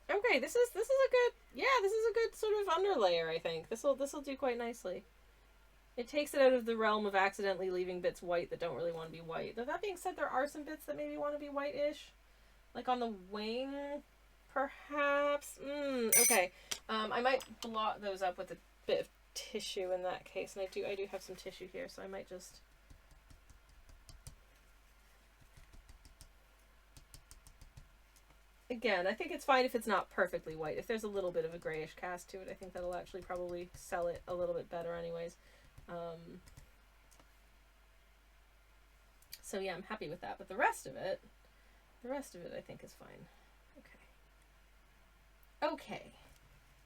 Okay, this is a good sort of underlayer, I think. This'll do quite nicely. It takes it out of the realm of accidentally leaving bits white that don't really want to be white. Though that being said, there are some bits that maybe want to be whitish. Like on the wing, perhaps. Okay. I might blot those up with a bit of tissue in that case, and I do have some tissue here, so I might just again, I think it's fine if it's not perfectly white. If there's a little bit of a grayish cast to it, I think that'll actually probably sell it a little bit better anyways. So yeah, I'm happy with that, but the rest of it I think is fine.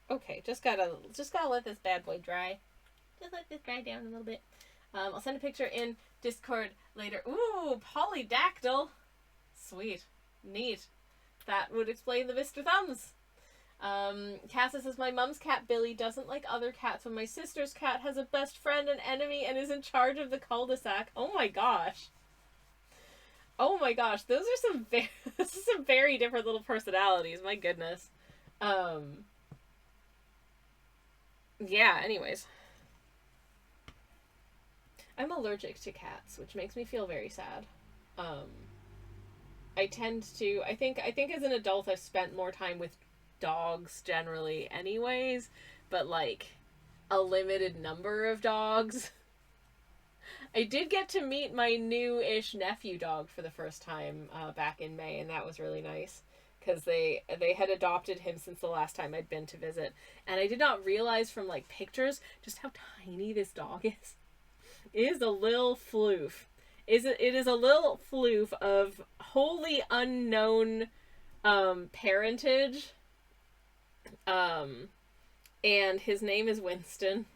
Okay, just gotta let this bad boy dry. Just let this dry down a little bit. I'll send a picture in Discord later. Ooh, polydactyl. Sweet. Neat. That would explain the Mr. Thumbs. Cassie says, my mom's cat Billy doesn't like other cats when my sister's cat has a best friend and enemy and is in charge of the cul-de-sac. Oh my gosh. Oh my gosh. Those are some very different little personalities. My goodness. Yeah, anyways. I'm allergic to cats, which makes me feel very sad. I think as an adult I've spent more time with dogs generally anyways, but like a limited number of dogs. I did get to meet my new-ish nephew dog for the first time back in May, and that was really nice. Because they had adopted him since the last time I'd been to visit. And I did not realize from, like, pictures just how tiny this dog is. It is a little floof. It is a little floof of wholly unknown parentage. And his name is Winston.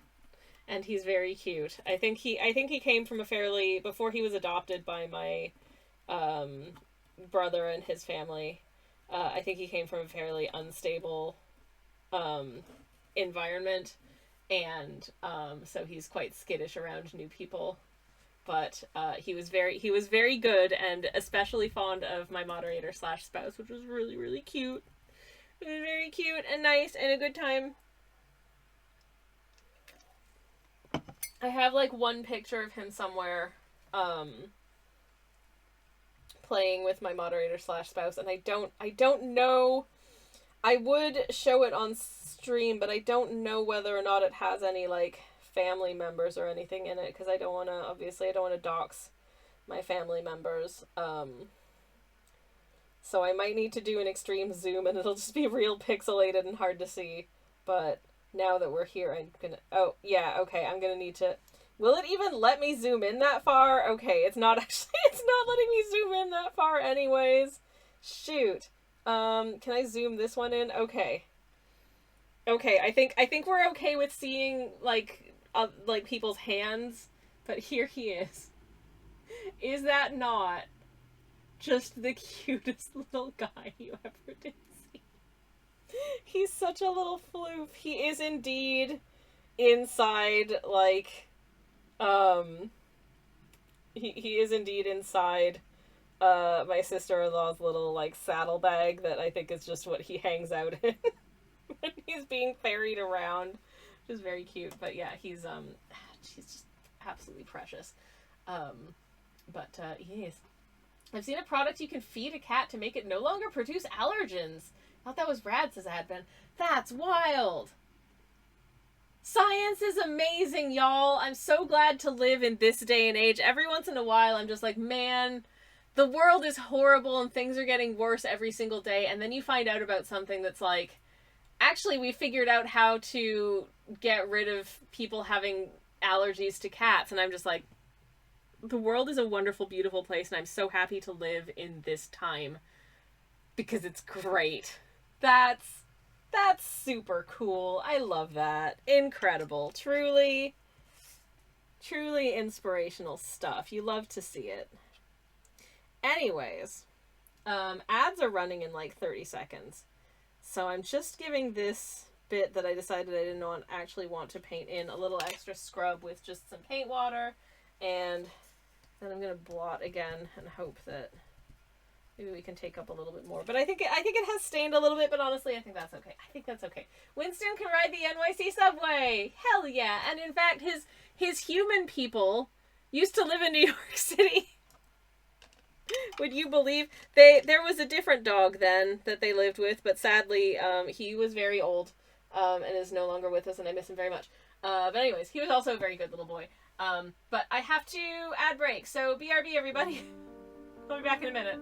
And he's very cute. I think he came from before he was adopted by my brother and his family. I think he came from a fairly unstable environment, and so he's quite skittish around new people. But he was very good, and especially fond of my moderator / spouse, which was really, really cute. It was very cute and nice and a good time. I have like one picture of him somewhere, playing with my moderator slash spouse, and I don't know. I would show it on stream, but I don't know whether or not it has any like family members or anything in it, because I don't want to. Obviously, I don't want to dox my family members. So I might need to do an extreme zoom, and it'll just be real pixelated and hard to see. But now that we're here, I'm gonna. Oh yeah, okay. I'm gonna need to. Will it even let me zoom in that far? Okay, it's not actually. It's not letting me zoom in that far, anyways. Shoot. Can I zoom this one in? Okay. Okay, I think we're okay with seeing like people's hands, but here he is. Is that not just the cutest little guy you ever did see? He's such a little floof. He is indeed inside like he is indeed inside my sister-in-law's little like saddlebag that I think is just what he hangs out in when he's being ferried around, which is very cute. But yeah, he's just absolutely precious. Yes, I've seen a product you can feed a cat to make it no longer produce allergens. I thought that was rad, says Advent. That's wild. Science is amazing, y'all. I'm so glad to live in this day and age. Every once in a while, I'm just like, man, the world is horrible and things are getting worse every single day. And then you find out about something that's like, actually, we figured out how to get rid of people having allergies to cats. And I'm just like, the world is a wonderful, beautiful place. And I'm so happy to live in this time because it's great. That's super cool. I love that. Incredible. Truly, truly inspirational stuff. You love to see it. Anyways, ads are running in like 30 seconds. So I'm just giving this bit that I decided I didn't actually want to paint in a little extra scrub with just some paint water. And then I'm going to blot again and hope that maybe we can take up a little bit more. But I think it has stained a little bit, but honestly, I think that's okay. I think that's okay. Winston can ride the NYC subway. Hell yeah. And in fact, his human people used to live in New York City. Would you believe? There was a different dog then that they lived with, but sadly, he was very old, and is no longer with us, and I miss him very much. But anyways, he was also a very good little boy. But I have to ad break, so BRB everybody. I'll be back in a minute.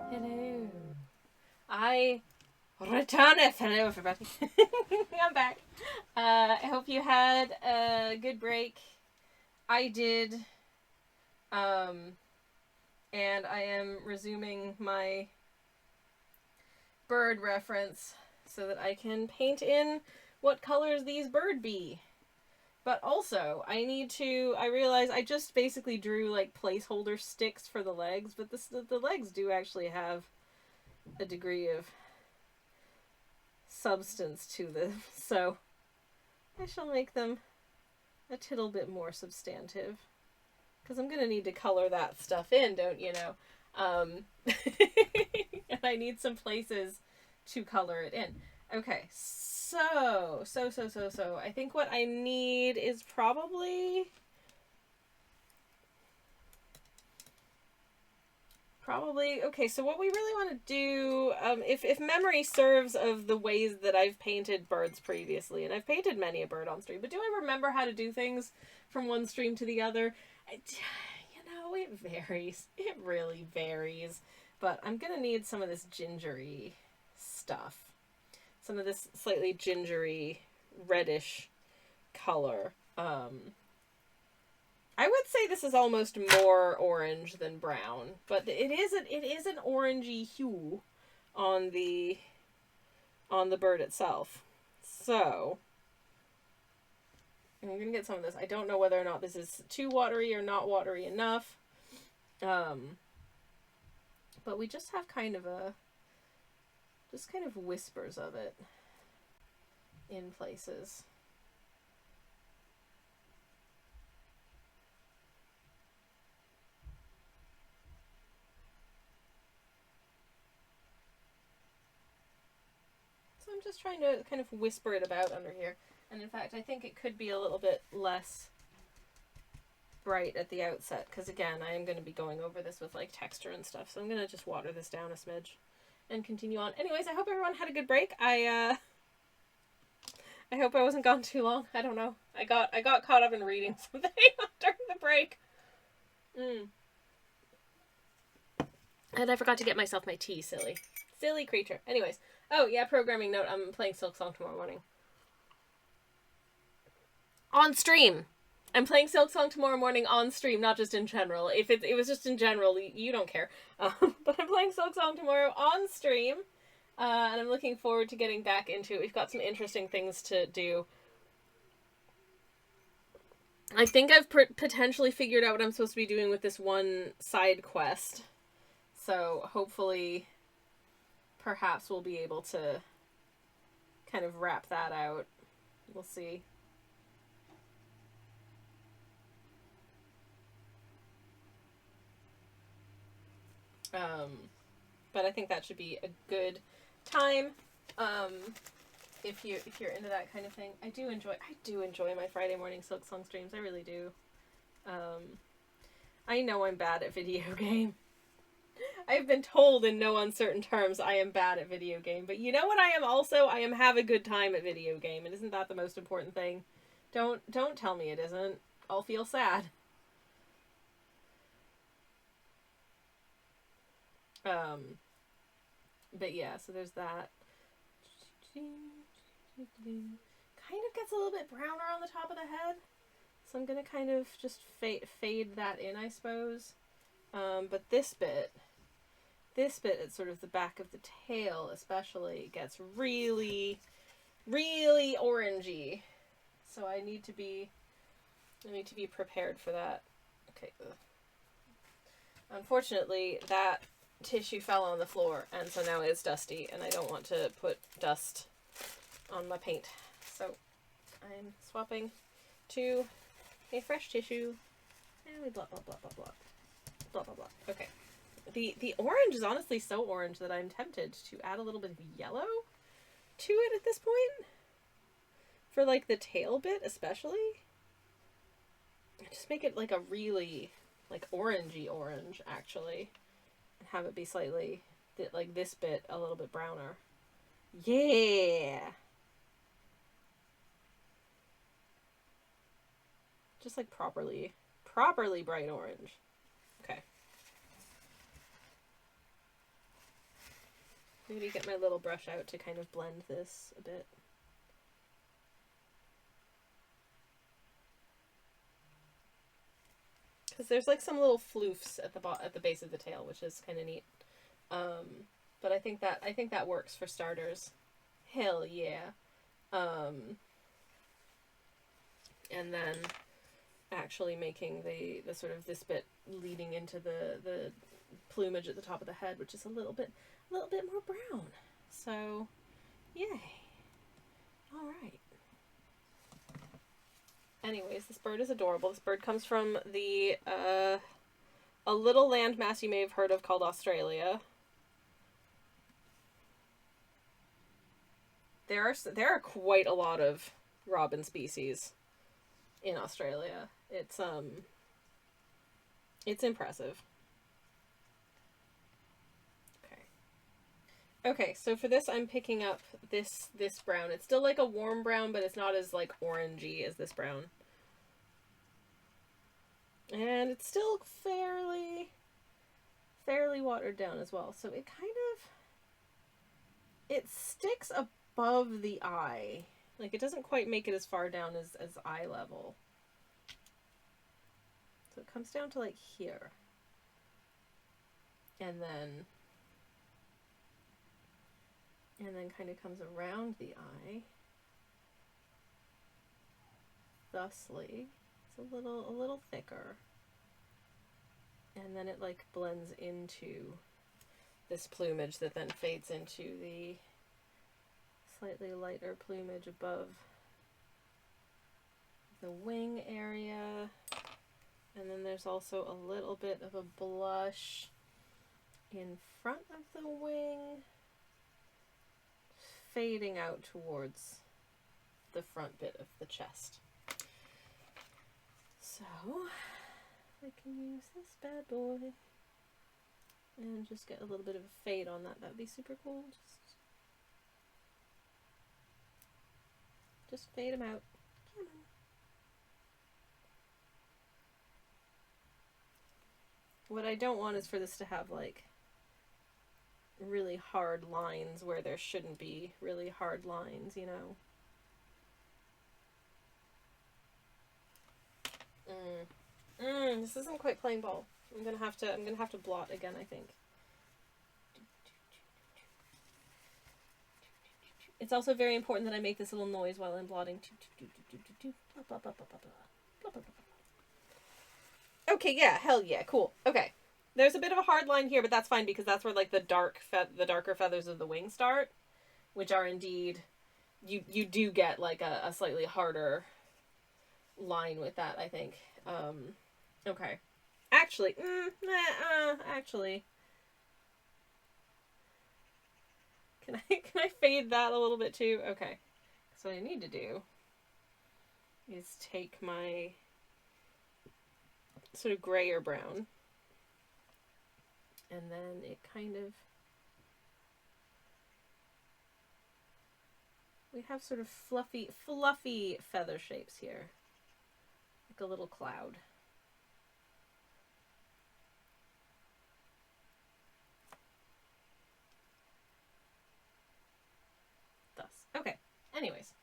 Hello. I returneth. Hello everybody. I'm back. I hope you had a good break. I did. And I am resuming my bird reference so that I can paint in what colors these bird be. But also, I realize I just basically drew like placeholder sticks for the legs, but the legs do actually have a degree of substance to them, so I shall make them a tittle bit more substantive. Because I'm going to need to color that stuff in, don't you know? And I need some places to color it in. Okay, so, I think what I need is probably, okay, so what we really want to do, if memory serves of the ways that I've painted birds previously, and I've painted many a bird on stream, but do I remember how to do things from one stream to the other? You know, it varies. It really varies. But I'm going to need some of this gingery stuff. Some of this slightly gingery, reddish color. I would say this is almost more orange than brown, but it is an orangey hue on the bird itself. So I'm going to get some of this. I don't know whether or not this is too watery or not watery enough. But we just have kind of whispers of it in places. So I'm just trying to kind of whisper it about under here. And in fact, I think it could be a little bit less bright at the outset, because again, I am going to be going over this with like texture and stuff, so I'm going to just water this down a smidge and continue on. Anyways, I hope everyone had a good break. I hope I wasn't gone too long. I don't know. I got caught up in reading something during the break. And I forgot to get myself my tea, silly creature. Anyways, oh yeah, programming note, I'm playing Silk Song tomorrow morning. On stream! I'm playing Silk Song tomorrow morning on stream, not just in general. If it was just in general, you don't care. But I'm playing Silk Song tomorrow on stream, and I'm looking forward to getting back into it. We've got some interesting things to do. I think I've potentially figured out what I'm supposed to be doing with this one side quest. So hopefully, perhaps we'll be able to kind of wrap that out. We'll see. But I think that should be a good time. If you're into that kind of thing. I do enjoy my Friday morning Silk Song streams. I really do. I know I'm bad at video game. I've been told in no uncertain terms I am bad at video game, but you know what I am also? I am have a good time at video game, and isn't that the most important thing? Don't tell me it isn't. I'll feel sad. But yeah, so there's that. Kind of gets a little bit browner on the top of the head, so I'm gonna kind of just fade that in, I suppose. But this bit at sort of the back of the tail especially gets really, really orangey. So I need to be prepared for that. Okay. Unfortunately, that tissue fell on the floor, and so now it's dusty, and I don't want to put dust on my paint. So I'm swapping to a fresh tissue, and we blah blah blah blah blah blah blah blah. Okay. The orange is honestly so orange that I'm tempted to add a little bit of yellow to it at this point. For like the tail bit especially. Just make it like a really like orangey orange actually. And have it be slightly like this bit a little bit browner. Yeah. Just like properly bright orange. Okay. Maybe get my little brush out to kind of blend this a bit. Because there's like some little floofs at the base of the tail, which is kind of neat. But I think that works for starters. Hell yeah. And then actually making the sort of this bit leading into the plumage at the top of the head, which is a little bit more brown. So, yay. All right. Anyways, this bird is adorable. This bird comes from the a little landmass you may have heard of called Australia. There are quite a lot of robin species in Australia. It's impressive. Okay, so for this I'm picking up this brown. It's still like a warm brown, but it's not as like orangey as this brown. And it's still fairly watered down as well. So it sticks above the eye. Like it doesn't quite make it as far down as eye level. So it comes down to like here. And then kind of comes around the eye. Thusly, it's a little thicker. And then it like blends into this plumage that then fades into the slightly lighter plumage above the wing area. And then there's also a little bit of a blush in front of the wing, fading out towards the front bit of the chest. So I can use this bad boy and just get a little bit of a fade on that. That would be super cool. Just fade them out. Come on. What I don't want is for this to have like really hard lines where there shouldn't be really hard lines, you know. This isn't quite playing ball. I'm gonna have to blot again, I think. It's also very important that I make this little noise while I'm blotting. Okay, yeah, hell yeah, cool. Okay. There's a bit of a hard line here, but that's fine because that's where like the darker feathers of the wing start, which are indeed, you do get like a slightly harder line with that, I think. Okay. Actually, actually, can I fade that a little bit too? Okay. So what I need to do is take my sort of grayer brown, and then it kind of, we have sort of fluffy feather shapes here, like a little cloud. Thus. Okay. Anyways,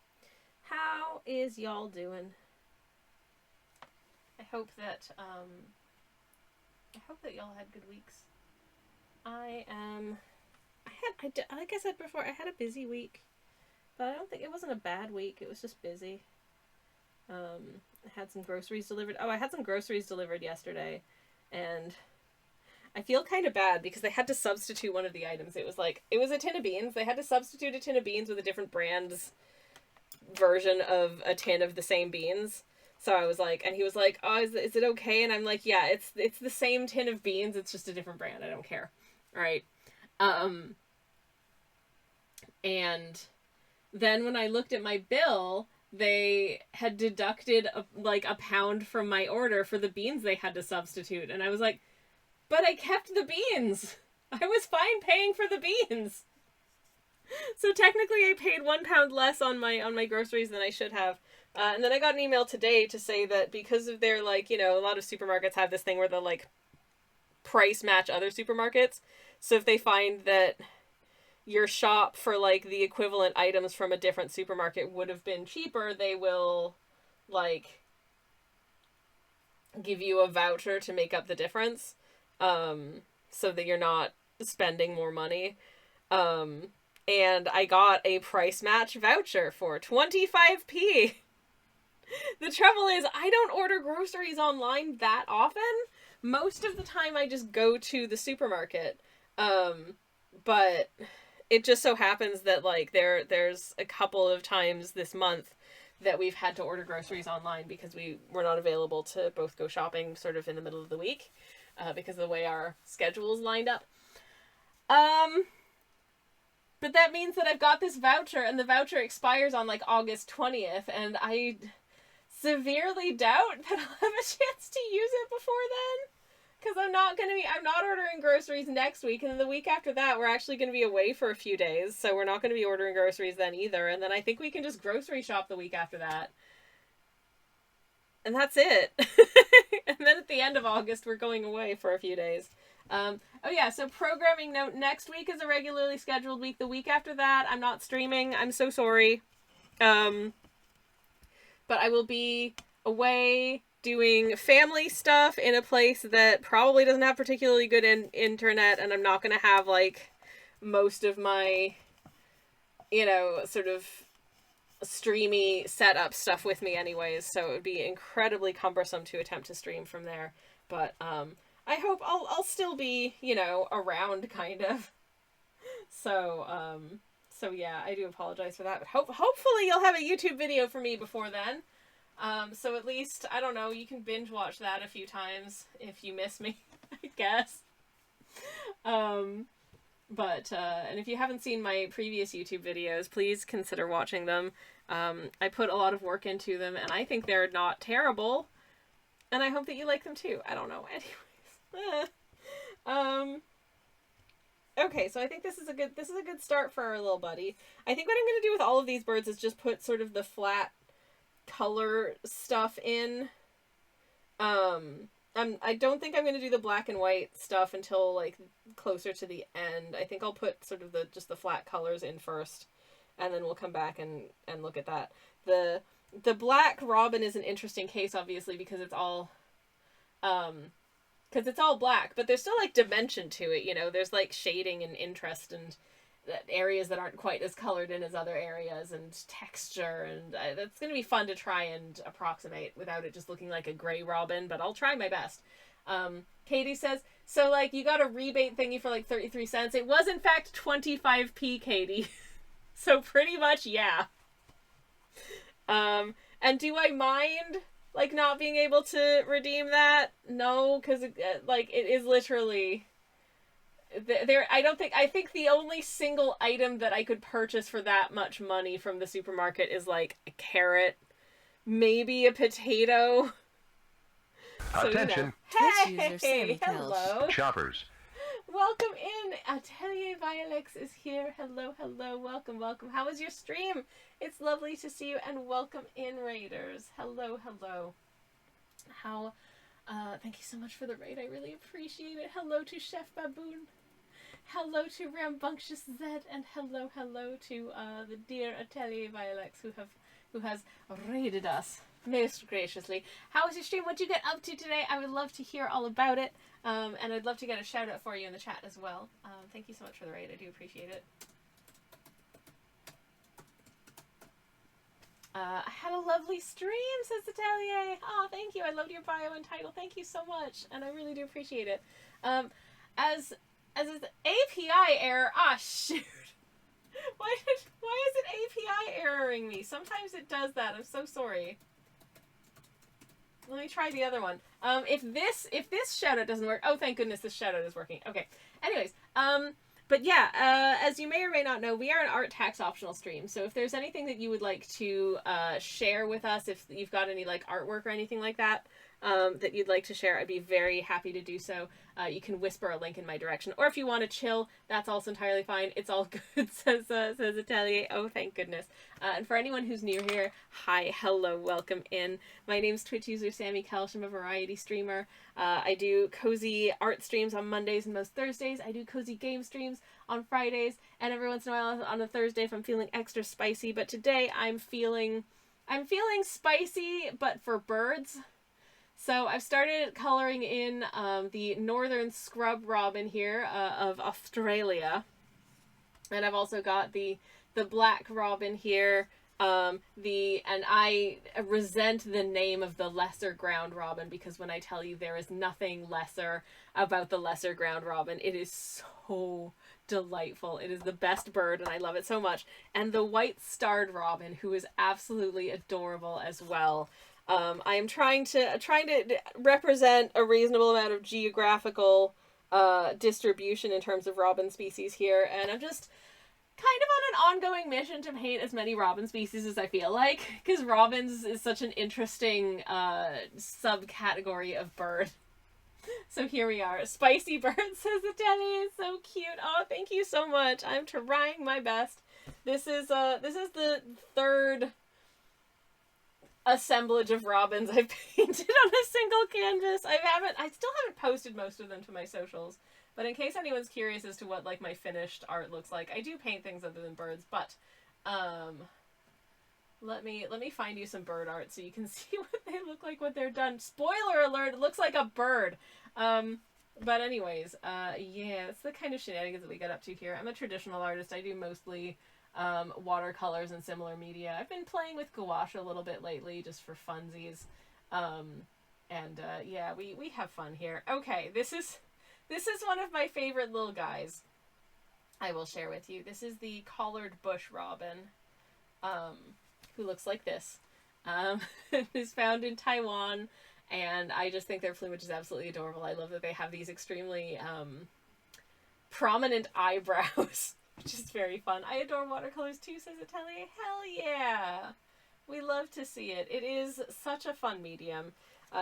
how is y'all doing? I hope that y'all had good weeks. Like I said before, I had a busy week, but I don't think it wasn't a bad week. It was just busy. I had some groceries delivered. Oh, I had some groceries delivered yesterday, and I feel kind of bad because they had to substitute one of the items. It was a tin of beans. They had to substitute a tin of beans with a different brand's version of a tin of the same beans. So I was like, and he was like, oh, is it okay? And I'm like, yeah, it's the same tin of beans. It's just a different brand. I don't care. All right. And then when I looked at my bill, they had deducted a pound from my order for the beans they had to substitute. And I was like, but I kept the beans. I was fine paying for the beans. So technically I paid 1 pound less on my groceries than I should have. And then I got an email today to say that because of their, like, you know, a lot of supermarkets have this thing where they'll, like, price match other supermarkets. So if they find that your shop for, like, the equivalent items from a different supermarket would have been cheaper, they will, like, give you a voucher to make up the difference. So that you're not spending more money. And I got a price match voucher for 25p. The trouble is, I don't order groceries online that often. Most of the time I just go to the supermarket. But it just so happens that, like, there's a couple of times this month that we've had to order groceries online because we were not available to both go shopping sort of in the middle of the week, because of the way our schedules lined up. But that means that I've got this voucher, and the voucher expires on, like, August 20th, and I severely doubt that I'll have a chance to use it before then. Because I'm not ordering groceries next week, and then the week after that, we're actually going to be away for a few days, so we're not going to be ordering groceries then either, and then I think we can just grocery shop the week after that. And that's it. And then at the end of August, we're going away for a few days. Oh yeah, so programming note, next week is a regularly scheduled week. The week after that, I'm not streaming. I'm so sorry. But I will be away doing family stuff in a place that probably doesn't have particularly good internet, and I'm not going to have, like, most of my, you know, sort of streamy setup stuff with me anyways, so it would be incredibly cumbersome to attempt to stream from there. But, I hope I'll still be, you know, around, kind of. So yeah, I do apologize for that, but hopefully you'll have a YouTube video for me before then. So at least, I don't know, you can binge watch that a few times if you miss me, I guess. But, and if you haven't seen my previous YouTube videos, please consider watching them. I put a lot of work into them, and I think they're not terrible. And I hope that you like them too. I don't know. Anyways. Okay, so I think this is a good start for our little buddy. I think what I'm going to do with all of these birds is just put sort of the flat color stuff in. I don't think I'm going to do the black and white stuff until like closer to the end. I think I'll put sort of the flat colors in first, and then we'll come back and look at that. The black robin is an interesting case, obviously, because it's all black, but there's still like dimension to it, you know. There's like shading and interest and areas that aren't quite as colored in as other areas, and texture, and that's going to be fun to try and approximate without it just looking like a gray robin, but I'll try my best. Katie says, so like you got a rebate thingy for like 33 cents. It was in fact 25p, Katie. So pretty much, yeah. And do I mind like not being able to redeem that? No, because it is literally there. I think the only single item that I could purchase for that much money from the supermarket is like a carrot, maybe a potato. Attention. So, you know. Hey, hello. Shoppers. Welcome in. Atelier Violix is here. Hello, hello. Welcome, welcome. How was your stream? It's lovely to see you, and welcome in, Raiders. Hello, hello. Thank you so much for the raid. I really appreciate it. Hello to Chef Baboon. Hello to Rambunctious Zed, and hello, hello to the dear Atelier Violix who has raided us most graciously. How was your stream? What'd you get up to today? I would love to hear all about it. And I'd love to get a shout out for you in the chat as well. Thank you so much for the raid. I do appreciate it. I had a lovely stream, says Atelier. Oh, thank you. I loved your bio and title. Thank you so much. And I really do appreciate it. As is the API error. Ah, shoot. Why is it API erroring me? Sometimes it does that. I'm so sorry. Let me try the other one. If this shout out doesn't work, oh thank goodness this shout out is working. Okay. Anyways, but yeah, as you may or may not know, we are an art tax optional stream. So if there's anything that you would like to share with us, if you've got any like artwork or anything like that that you'd like to share, I'd be very happy to do so. You can whisper a link in my direction, or if you want to chill, that's also entirely fine. It's all good, says Atelier. Oh, thank goodness. And for anyone who's new here, hi, hello, welcome in. My name's Twitch user Sammy Kelsh. I'm a variety streamer. I do cozy art streams on Mondays and most Thursdays. I do cozy game streams on Fridays, and every once in a while on a Thursday if I'm feeling extra spicy. But today I'm feeling spicy, but for birds. So I've started coloring in the northern scrub robin here of Australia, and I've also got the black robin here. And I resent the name of the lesser ground robin, because when I tell you there is nothing lesser about the lesser ground robin, it is so delightful. It is the best bird, and I love it so much. And the white starred robin, who is absolutely adorable as well. I am trying to represent a reasonable amount of geographical distribution in terms of robin species here, and I'm just kind of on an ongoing mission to paint as many robin species as I feel like, because robins is such an interesting subcategory of bird. So here we are. Spicy bird, says Atelier, is so cute. Oh, thank you so much. I'm trying my best. This is the third assemblage of robins I've painted on a single canvas. I still haven't posted most of them to my socials, but in case anyone's curious as to what like my finished art looks like, I do paint things other than birds. But let me find you some bird art so you can see what they look like when they're done. Spoiler alert, it looks like a bird. But anyways, yeah, it's the kind of shenanigans that we get up to here. I'm a traditional artist. I do mostly watercolors and similar media. I've been playing with gouache a little bit lately just for funsies. Yeah, we have fun here. Okay, this is one of my favorite little guys I will share with you. This is the collared bush robin, who looks like this. Is found in Taiwan, and I just think their plumage is absolutely adorable. I love that they have these extremely prominent eyebrows. which is very fun. I adore watercolors too, says Atelier. Hell yeah! We love to see it. It is such a fun medium.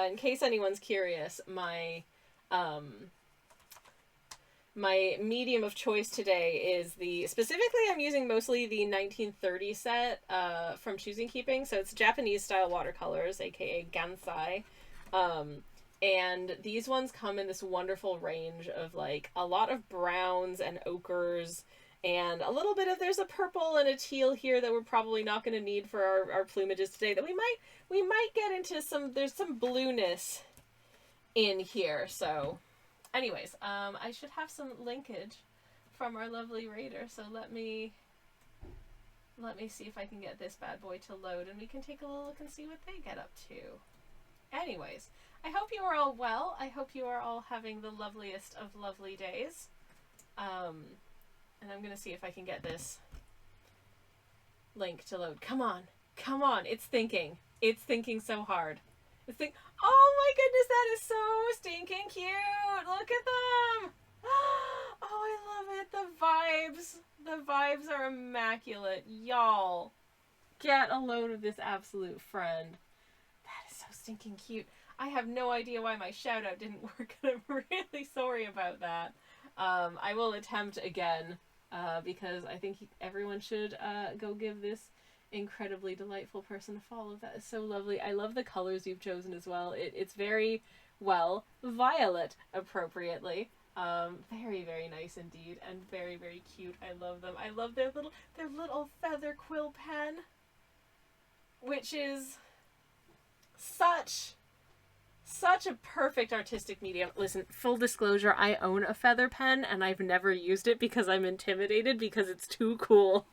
In case anyone's curious, my medium of choice today is specifically I'm using mostly the 1930 set from Choosing Keeping. So it's Japanese style watercolors, aka Gansai. And these ones come in this wonderful range of like a lot of browns and ochres and a little bit of, there's a purple and a teal here that we're probably not going to need for our plumages today, that we might get into there's some blueness in here. So anyways, I should have some linkage from our lovely raider, so let me see if I can get this bad boy to load and we can take a little look and see what they get up to. Anyways, I hope you are all well. I hope you are all having the loveliest of lovely days. And I'm gonna see if I can get this link to load. Come on, come on, it's thinking. It's thinking so hard. Oh my goodness, that is so stinking cute! Look at them! Oh, I love it. The vibes are immaculate. Y'all, get a load of this absolute friend. That is so stinking cute. I have no idea why my shout out didn't work, and I'm really sorry about that. I will attempt again, because I think everyone should go give this incredibly delightful person a follow. That is so lovely. I love the colors you've chosen as well. It's very, well, violet appropriately. Very, very nice indeed, and very, very cute. I love them. I love their little feather quill pen, which is such a perfect artistic medium. Listen, full disclosure, I own a feather pen and I've never used it because I'm intimidated because it's too cool.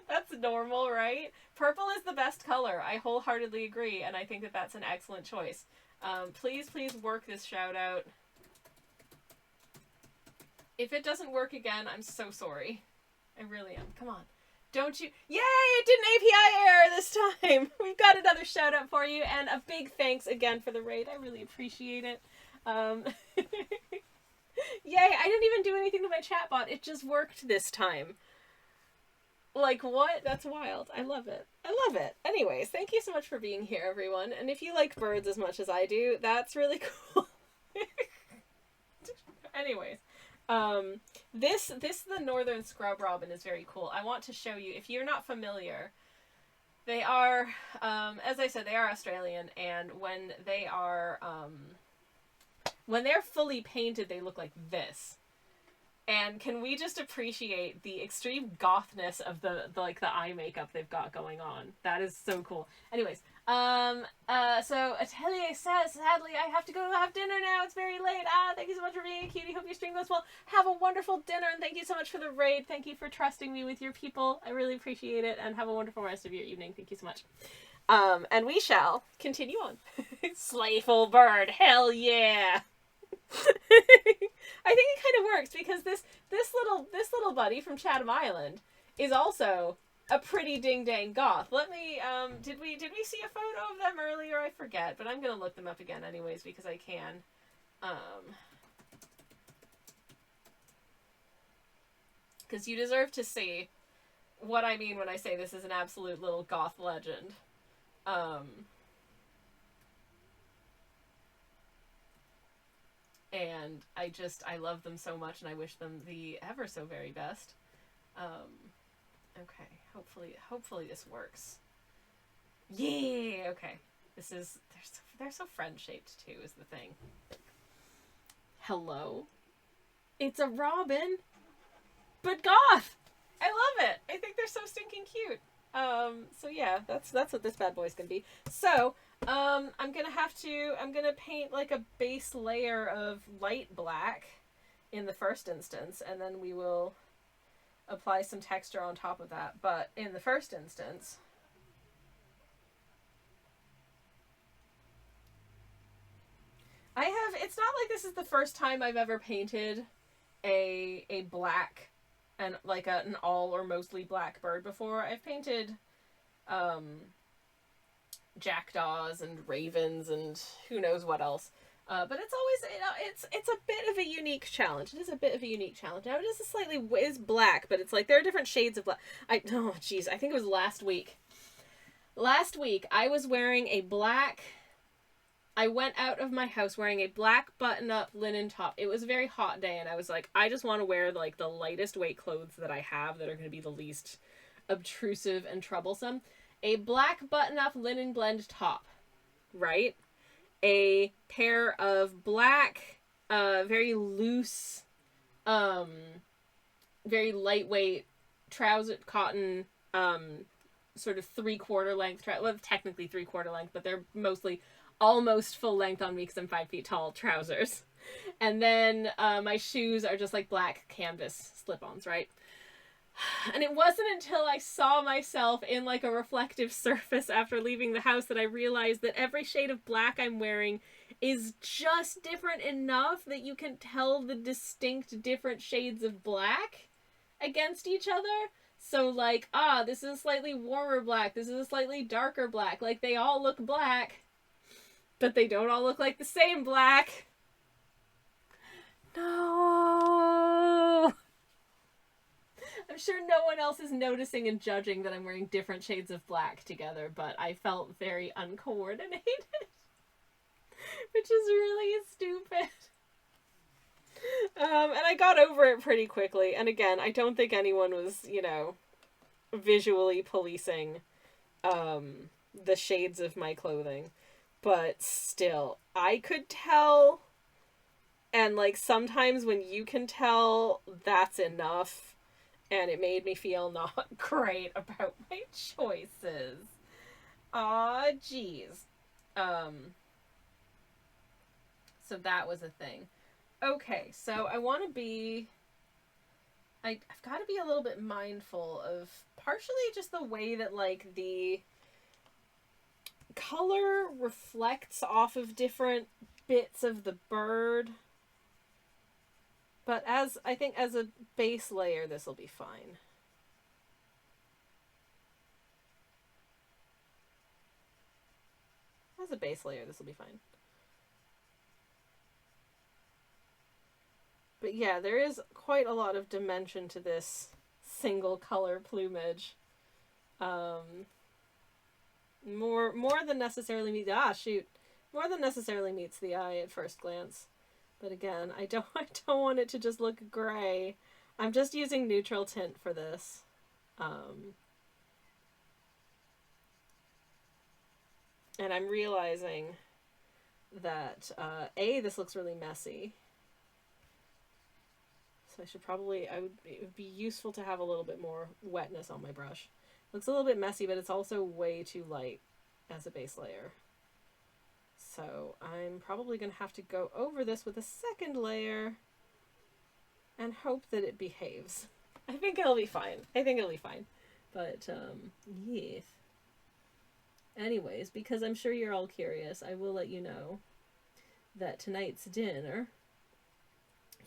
That's normal, right? Purple is the best color. I wholeheartedly agree, and I think that that's an excellent choice. Please work this shout out. If it doesn't work again, I'm so sorry. I really am. Come on. Don't you? Yay! It did an API error this time! We've got another shout out for you, and a big thanks again for the raid. I really appreciate it. Yay! I didn't even do anything to my chatbot. It just worked this time. Like, what? That's wild. I love it. I love it. Anyways, thank you so much for being here, everyone. And if you like birds as much as I do, that's really cool. Anyways. The northern scrub robin is very cool. I want to show you, if you're not familiar, they are, as I said, they are Australian, and when they're fully painted, they look like this. And can we just appreciate the extreme gothness of the eye makeup they've got going on? That is so cool. Anyways, so Atelier says, sadly, I have to go have dinner now. It's very late. Thank you so much for being a cutie. Hope your stream goes well. Have a wonderful dinner, and thank you so much for the raid. Thank you for trusting me with your people. I really appreciate it, and have a wonderful rest of your evening. Thank you so much. And we shall continue on. Slayful bird. Hell yeah. I think it kind of works because this little buddy from Chatham Island is also a pretty ding dang goth. Let me did we see a photo of them earlier? I forget, but I'm gonna look them up again anyways because I can. Because you deserve to see what I mean when I say this is an absolute little goth legend. And I love them so much, and I wish them the ever so very best. Okay, hopefully this works. Yeah, okay. They're so friend-shaped too, is the thing. Hello? It's a robin, but goth! I love it! I think they're so stinking cute. So yeah, that's what this bad boy's gonna be. So, I'm gonna paint like a base layer of light black in the first instance, and then we will apply some texture on top of that. But in the first instance, it's not like this is the first time I've ever painted a black and like an all or mostly black bird before. I've painted jackdaws and ravens and who knows what else. But it's always, it's a bit of a unique challenge. It is a bit of a unique challenge. Now it is is black, but it's like there are different shades of black. Oh jeez, I think it was last week. Last week I was wearing a black. I went out of my house wearing a black button-up linen top. It was a very hot day, and I was like, I just want to wear like the lightest weight clothes that I have that are going to be the least obtrusive and troublesome. A black button-up linen blend top, right? A pair of black, very loose, very lightweight cotton, sort of 3/4 length, well, technically 3/4 length, but they're mostly almost full length on me because I'm 5 feet tall, trousers. And then my shoes are just like black canvas slip-ons, right? And it wasn't until I saw myself in like a reflective surface after leaving the house that I realized that every shade of black I'm wearing is just different enough that you can tell the distinct different shades of black against each other. So like, this is a slightly warmer black, this is a slightly darker black. Like, they all look black, but they don't all look like the same black. No! I'm sure no one else is noticing and judging that I'm wearing different shades of black together, but I felt very uncoordinated. Which is really stupid. And I got over it pretty quickly. And again, I don't think anyone was, visually policing the shades of my clothing. But still, I could tell. And, like, sometimes when you can tell, that's enough. And it made me feel not great about my choices. Aw, jeez. So that was a thing. Okay, so I want to be... I've got to be a little bit mindful of partially just the way that, like, the color reflects off of different bits of the bird. But I think as a base layer, this will be fine. As a base layer, this will be fine. But yeah, there is quite a lot of dimension to this single color plumage. More than necessarily meets more than necessarily meets the eye at first glance. But again, I don't want it to just look gray. I'm just using neutral tint for this. And I'm realizing that this looks really messy. So it would be useful to have a little bit more wetness on my brush. It looks a little bit messy, but it's also way too light as a base layer. So I'm probably going to have to go over this with a second layer and hope that it behaves. I think it'll be fine. But, yes. Anyways, because I'm sure you're all curious, I will let you know that tonight's dinner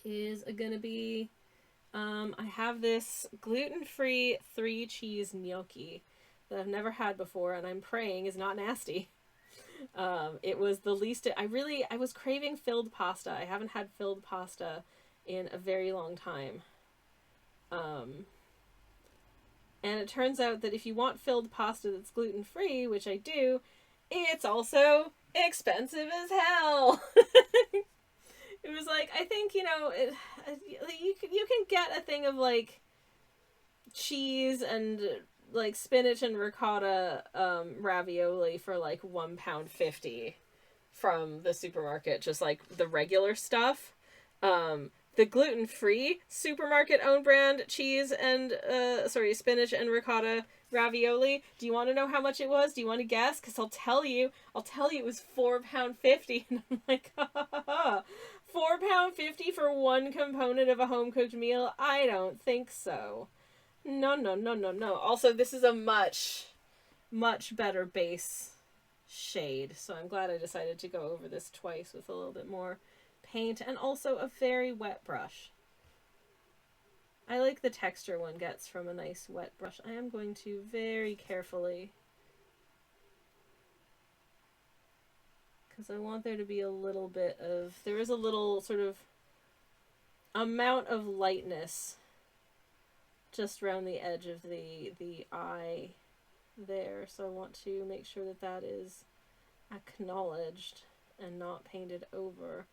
is going to be, I have this gluten-free 3-cheese gnocchi that I've never had before, and I'm praying is not nasty. It was the least... I was craving filled pasta. I haven't had filled pasta in a very long time. And it turns out that if you want filled pasta that's gluten-free, which I do, it's also expensive as hell. It was like, I think, you can get a thing of, like, cheese and... like spinach and ricotta ravioli for like £1.50 from the supermarket, just like the regular stuff. The gluten-free supermarket own brand cheese and spinach and ricotta ravioli. Do you want to know how much it was? Do you want to guess? Because I'll tell you it was £4.50, and I'm like, £4.50 for one component of a home-cooked meal? I don't think so. No. Also, this is a much, much better base shade, so I'm glad I decided to go over this twice with a little bit more paint, and also a very wet brush. I like the texture one gets from a nice wet brush. I am going to very carefully because I want there to be a little bit of, there is a little sort of amount of lightness just around the edge of the eye there, so I want to make sure that that is acknowledged and not painted over.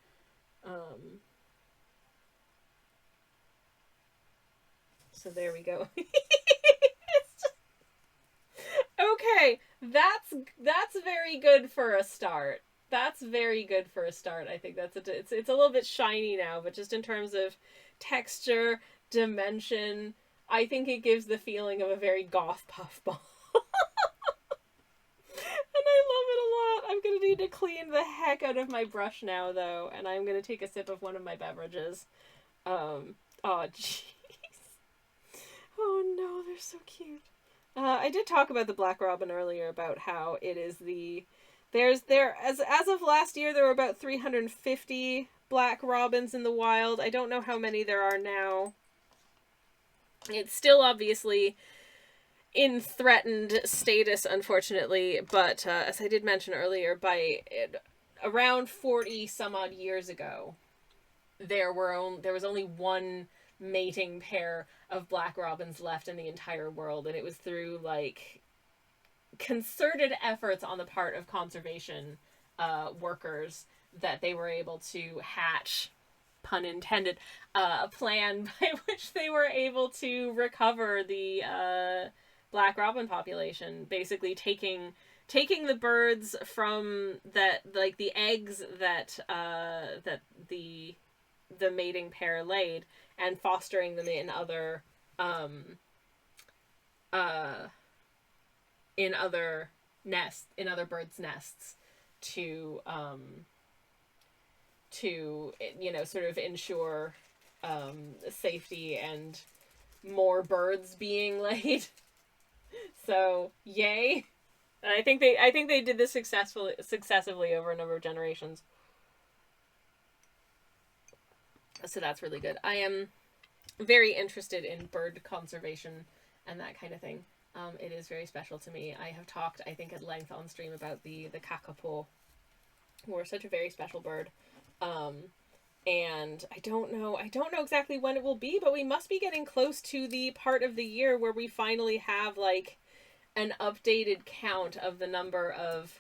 So there we go. Okay, that's very good for a start. That's very good for a start. I think it's a little bit shiny now, but just in terms of texture, dimension, I think it gives the feeling of a very goth puffball. And I love it a lot. I'm gonna need to clean the heck out of my brush now, though, and I'm gonna take a sip of one of my beverages. Oh, jeez. Oh no, they're so cute. I did talk about the black robin earlier, about how it is as of last year there were about 350 black robins in the wild. I don't know how many there are now. It's still obviously in threatened status, unfortunately, but as I did mention earlier, around 40 some odd years ago, there was only one mating pair of black robins left in the entire world, and it was through like concerted efforts on the part of conservation workers that they were able to hatch, pun intended, a plan by which they were able to recover the black robin population, basically taking the birds from that, like the eggs that the mating pair laid, and fostering them in other birds' nests to sort of ensure safety and more birds being laid. So yay. And I think they did this successively over a number of generations. So that's really good. I am very interested in bird conservation and that kind of thing. It is very special to me. I have talked, I think, at length on stream about the kakapo, who are such a very special bird. And I don't know exactly when it will be, but we must be getting close to the part of the year where we finally have like an updated count of the number of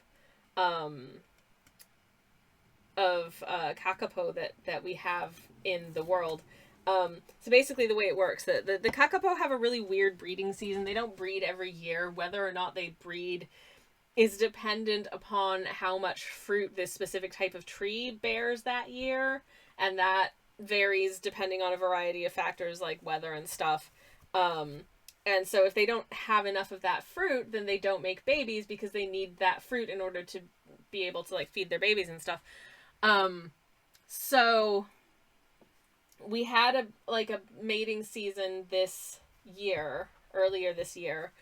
kakapo that we have in the world. So basically the way it works, the kakapo have a really weird breeding season. They don't breed every year. Whether or not they breed is dependent upon how much fruit this specific type of tree bears that year, and that varies depending on a variety of factors like weather and stuff. And so if they don't have enough of that fruit, then they don't make babies, because they need that fruit in order to be able to like feed their babies and stuff. So we had a mating season earlier this year,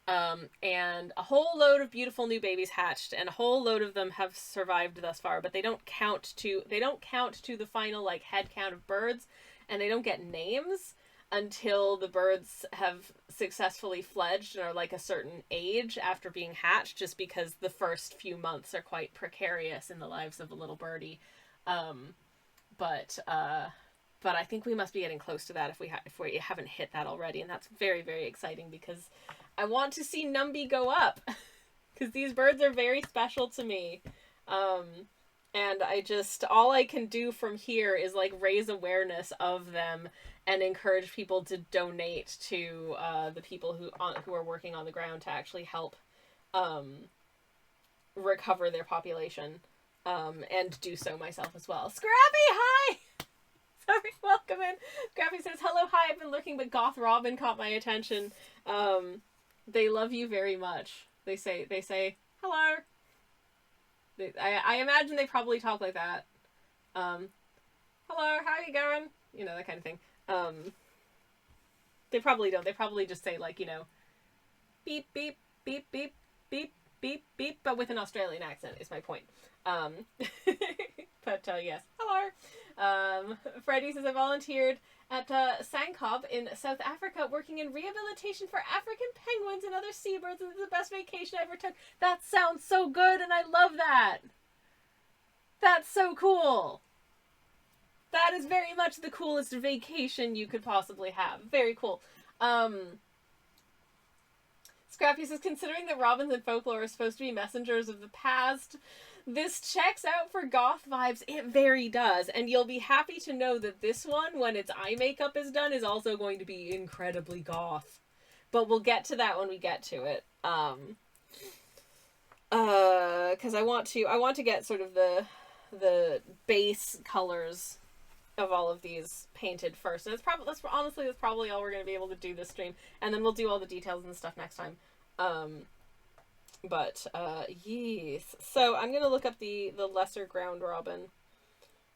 and a whole load of beautiful new babies hatched, and a whole load of them have survived thus far, but they don't count to the final like head count of birds, and they don't get names until the birds have successfully fledged and are like a certain age after being hatched, just because the first few months are quite precarious in the lives of a little birdie. But I think we must be getting close to that if we haven't hit that already, and that's very, very exciting, because I want to see Numby go up, because these birds are very special to me. And all I can do from here is like raise awareness of them and encourage people to donate to the people who are working on the ground to actually help recover their population, and do so myself as well. Scrappy, hi! Sorry, welcome in. Scrappy says, hello, hi, I've been looking, but Goth Robin caught my attention. They love you very much. They say, hello. I imagine they probably talk like that. Hello, how you going? You know, that kind of thing. They probably don't. They probably just say, like, you know, beep, beep, beep, beep, beep, beep, beep, but with an Australian accent is my point. But yes, hello. Freddie says, I volunteered at Sangkop in South Africa, working in rehabilitation for African penguins and other seabirds, and it's the best vacation I ever took. That sounds so good, and I love that. That's so cool. That is very much the coolest vacation you could possibly have. Very cool. Scrappy says, considering that robins and folklore are supposed to be messengers of the past, this checks out for goth vibes. It very does. And you'll be happy to know that this one, when its eye makeup is done, is also going to be incredibly goth. But we'll get to that when we get to it. Because I want to get sort of the base colors of all of these painted first. And that's probably all we're going to be able to do this stream. And then we'll do all the details and stuff next time. Yes. So I'm going to look up the lesser ground robin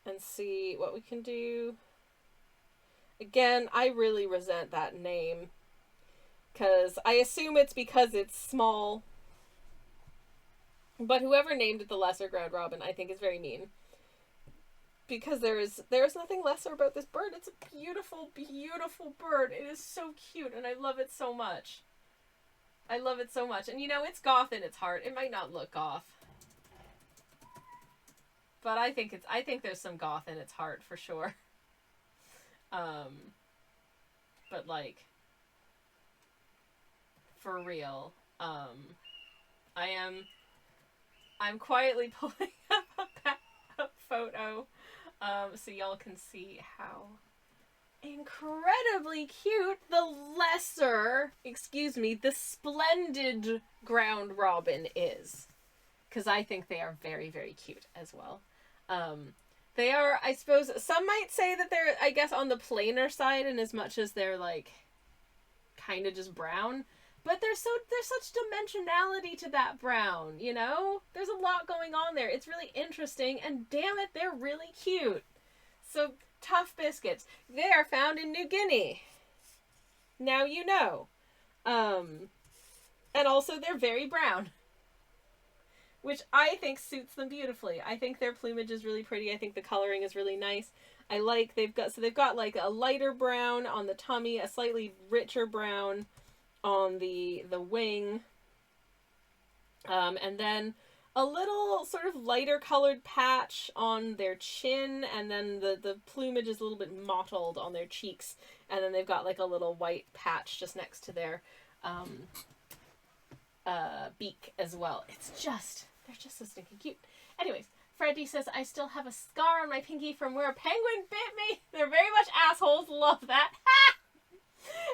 and see what we can do. Again, I really resent that name. Because I assume it's because it's small. But whoever named it the lesser ground robin, I think is very mean. Because there is nothing lesser about this bird. It's a beautiful, beautiful bird. It is so cute, and I love it so much. I love it so much. And you know, it's goth in its heart. It might not look goth. But I think there's some goth in its heart for sure. But like, for real. I'm quietly pulling up a photo. So y'all can see how incredibly cute the splendid ground robin is. Because I think they are very, very cute as well. They are, I suppose, some might say that they're, I guess, on the plainer side in as much as they're, like, kind of just brown. But there's such dimensionality to that brown, you know? There's a lot going on there. It's really interesting, and damn it, they're really cute. So, tough biscuits. They are found in New Guinea. Now you know. And also, they're very brown. Which I think suits them beautifully. I think their plumage is really pretty. I think the coloring is really nice. I like, they've got like a lighter brown on the tummy, a slightly richer brown on the wing, and then a little sort of lighter colored patch on their chin, and then the plumage is a little bit mottled on their cheeks, and then they've got like a little white patch just next to their beak as well. They're just so stinking cute. Anyways, Freddie says, I still have a scar on my pinky from where a penguin bit me. They're very much assholes. Love that.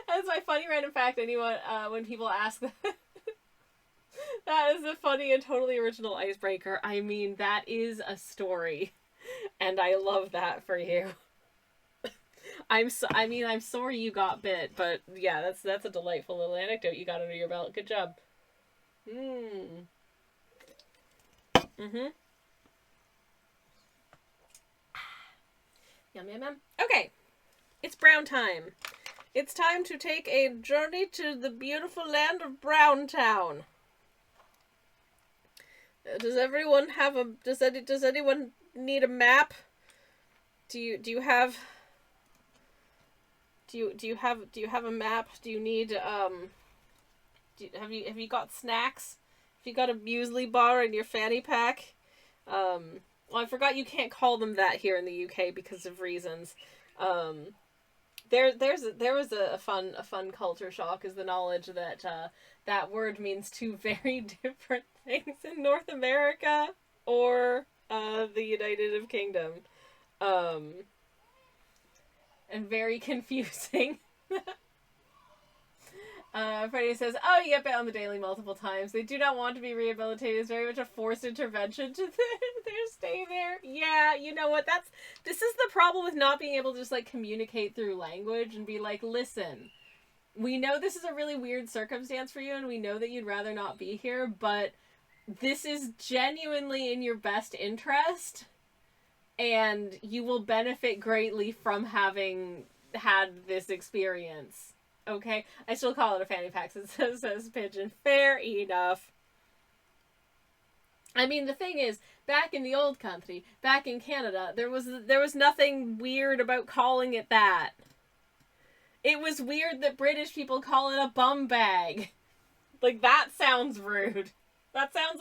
That's my funny random fact. Anyone, when people ask that, that is a funny and totally original icebreaker. I mean, that is a story, and I love that for you. I'm sorry you got bit, but yeah, that's a delightful little anecdote you got under your belt. Good job. Yum, yum, yum. Okay. It's brown time. It's time to take a journey to the beautiful land of Browntown. Does everyone have a... Does anyone need a map? Do you have a map? Do you need have you got snacks? Have you got a muesli bar in your fanny pack? Well, I forgot you can't call them that here in the UK because of reasons. There was a fun culture shock, is the knowledge that that word means two very different things in North America or the United Kingdom, and very confusing. Freddie says, oh, you get bit on the daily multiple times. They do not want to be rehabilitated. It's very much a forced intervention to their stay there. Yeah, you know what? This is the problem with not being able to just, like, communicate through language and be like, listen, we know this is a really weird circumstance for you, and we know that you'd rather not be here, but this is genuinely in your best interest, and you will benefit greatly from having had this experience. Okay, I still call it a fanny pack since it says pigeon. Fair enough. I mean, the thing is, back in the old country, back in Canada, there was nothing weird about calling it that. It was weird that British people call it a bum bag. Like, that sounds rude. That sounds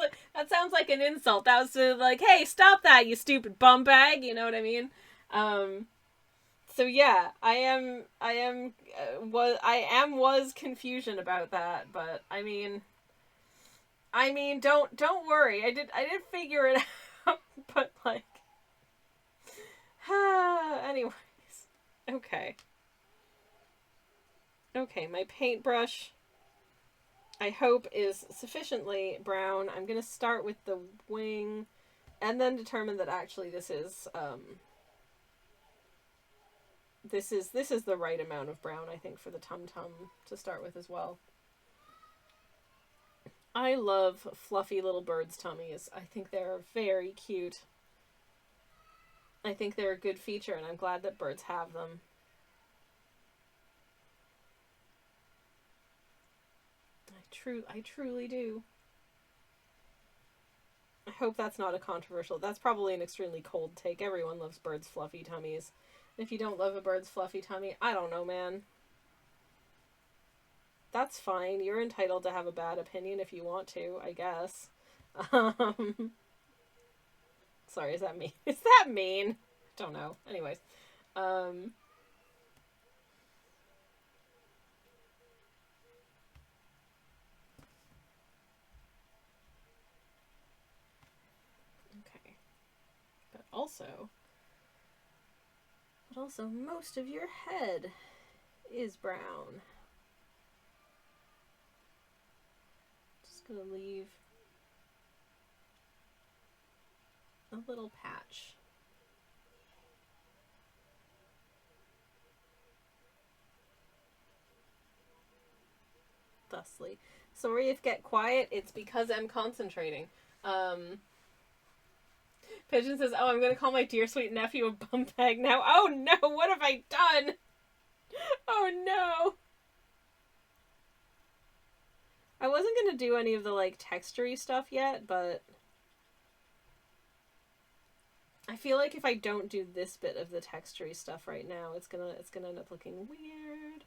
like an insult. That was like, hey, stop that, you stupid bum bag. You know what I mean? So yeah, was confusion about that, but don't worry. I did figure it out, but like, anyways, okay, my paintbrush, I hope, is sufficiently brown. I'm gonna start with the wing, and then determine that actually this is the right amount of brown, I think, for the tum-tum to start with as well. I love fluffy little birds' tummies. I think they're very cute. I think they're a good feature, and I'm glad that birds have them. I truly do. I hope that's not a controversial... That's probably an extremely cold take. Everyone loves birds' fluffy tummies. If you don't love a bird's fluffy tummy, I don't know, man. That's fine. You're entitled to have a bad opinion if you want to, I guess. Sorry, is that mean? Is that mean? Don't know. Anyways. Okay. But also, most of your head is brown. Just gonna leave a little patch. Thusly. Sorry if get quiet, it's because I'm concentrating. Pigeon says, oh, I'm gonna call my dear sweet nephew a bum bag now. Oh no, what have I done? Oh no. I wasn't gonna do any of the, like, textury stuff yet, but I feel like if I don't do this bit of the textury stuff right now, it's gonna end up looking weird.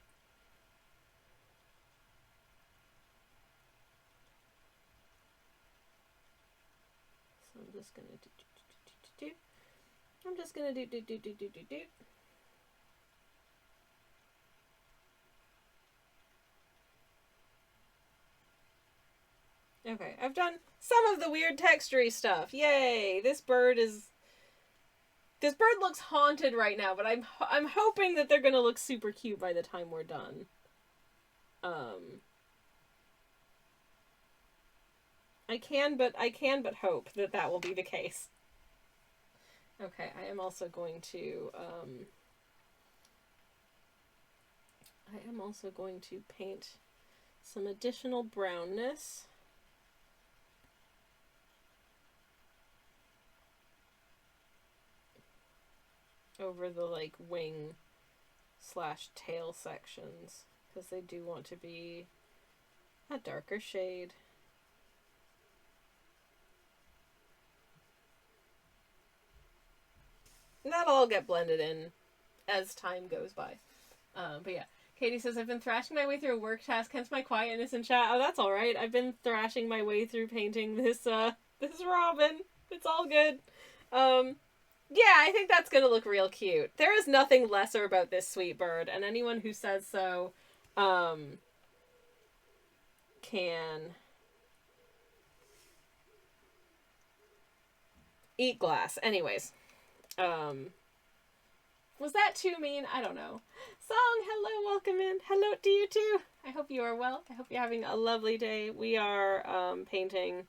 So I'm just gonna do. I'm just gonna do. Okay, I've done some of the weird textury stuff. Yay! This bird looks haunted right now, but I'm hoping that they're gonna look super cute by the time we're done. I can but hope that will be the case. Okay, I am also going to paint some additional brownness over the, like, wing / tail sections, because they do want to be a darker shade. And that'll all get blended in as time goes by. But yeah, Katie says, I've been thrashing my way through a work task, hence my quietness in chat. Oh, that's alright. I've been thrashing my way through painting this robin. It's all good. Yeah, I think that's gonna look real cute. There is nothing lesser about this sweet bird, and anyone who says so, can eat glass. Anyways. Was that too mean? I don't know. Song, hello, welcome in. Hello to you too. I hope you are well. I hope you're having a lovely day. We are painting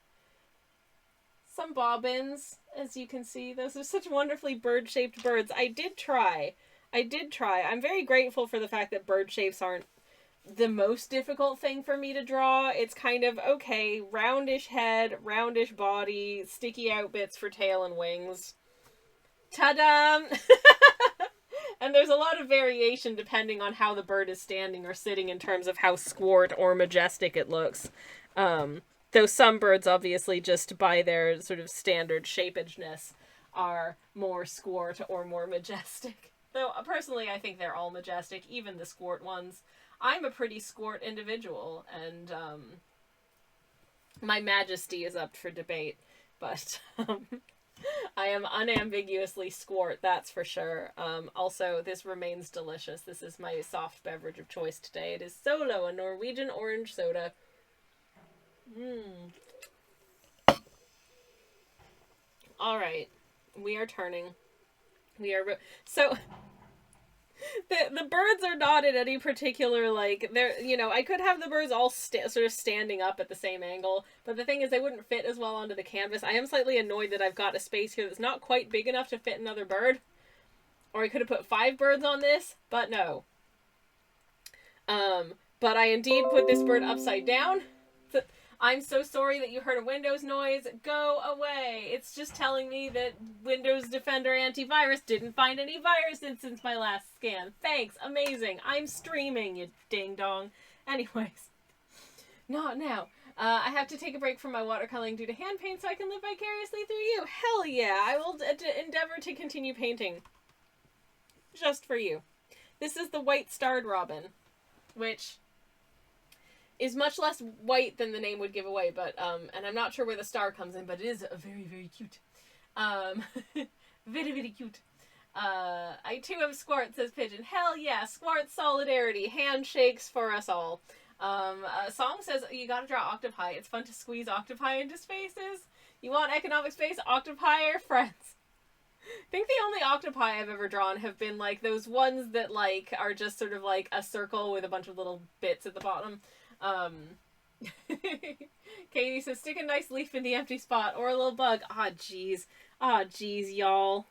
some bobbins, as you can see. Those are such wonderfully bird-shaped birds. I did try. I'm very grateful for the fact that bird shapes aren't the most difficult thing for me to draw. It's kind of, okay, roundish head, roundish body, sticky out bits for tail and wings. Ta-da! And there's a lot of variation depending on how the bird is standing or sitting in terms of how squat or majestic it looks. Though some birds, obviously, just by their sort of standard shapeageness, are more squat or more majestic. Though, personally, I think they're all majestic, even the squat ones. I'm a pretty squat individual, and My majesty is up for debate, but I am unambiguously Squart, that's for sure. Also, this remains delicious. This is my soft beverage of choice today. It is Solo, a Norwegian orange soda. Alright. We are turning. We are... So... The birds are not in any particular, like, they're, you know, I could have the birds all sort of standing up at the same angle, but the thing is they wouldn't fit as well onto the canvas. I am slightly annoyed that I've got a space here that's not quite big enough to fit another bird. Or I could have put 5 birds on this, but no. But I indeed put this bird upside down. I'm so sorry that you heard a Windows noise. Go away. It's just telling me that Windows Defender Antivirus didn't find any viruses since my last scan. Thanks. Amazing. I'm streaming, you ding-dong. Anyways. Not now. I have to take a break from my watercoloring due to hand paint so I can live vicariously through you. Hell yeah. I will endeavor to continue painting. Just for you. This is the White Starred Robin, which is much less white than the name would give away, but, and I'm not sure where the star comes in, but it is very, very cute. Very, very cute. I too am Squart, says Pigeon. Hell yeah, Squart solidarity. Handshakes for us all. Song says, you gotta draw octopi. It's fun to squeeze octopi into spaces. You want economic space? Octopi are friends. I think the only octopi I've ever drawn have been, like, those ones that, like, are just sort of, like, a circle with a bunch of little bits at the bottom. Katie says, stick a nice leaf in the empty spot, or a little bug. Ah, jeez. Ah, jeez, y'all.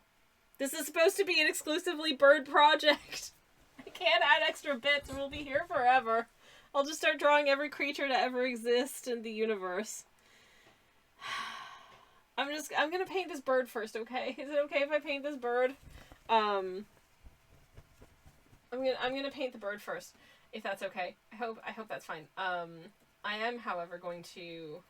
This is supposed to be an exclusively bird project. I can't add extra bits, and we'll be here forever. I'll just start drawing every creature to ever exist in the universe. I'm gonna paint this bird first, okay? Is it okay if I paint this bird? I'm gonna paint the bird first, if that's okay. I hope that's fine. I am, however, going to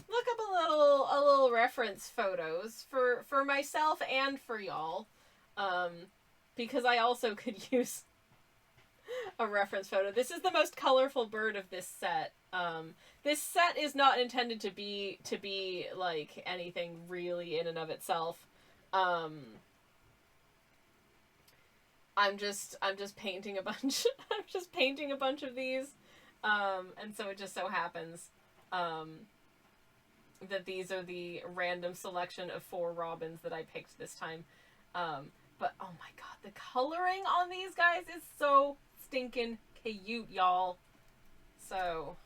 look up a little reference photos for myself and for y'all, because I also could use a reference photo. This is the most colorful bird of this set. This set is not intended to be like anything really in and of itself. I'm just painting a bunch. I'm just painting a bunch of these, and so it just so happens that these are the random selection of 4 robins that I picked this time. But oh my god, the coloring on these guys is so stinking cute, y'all. So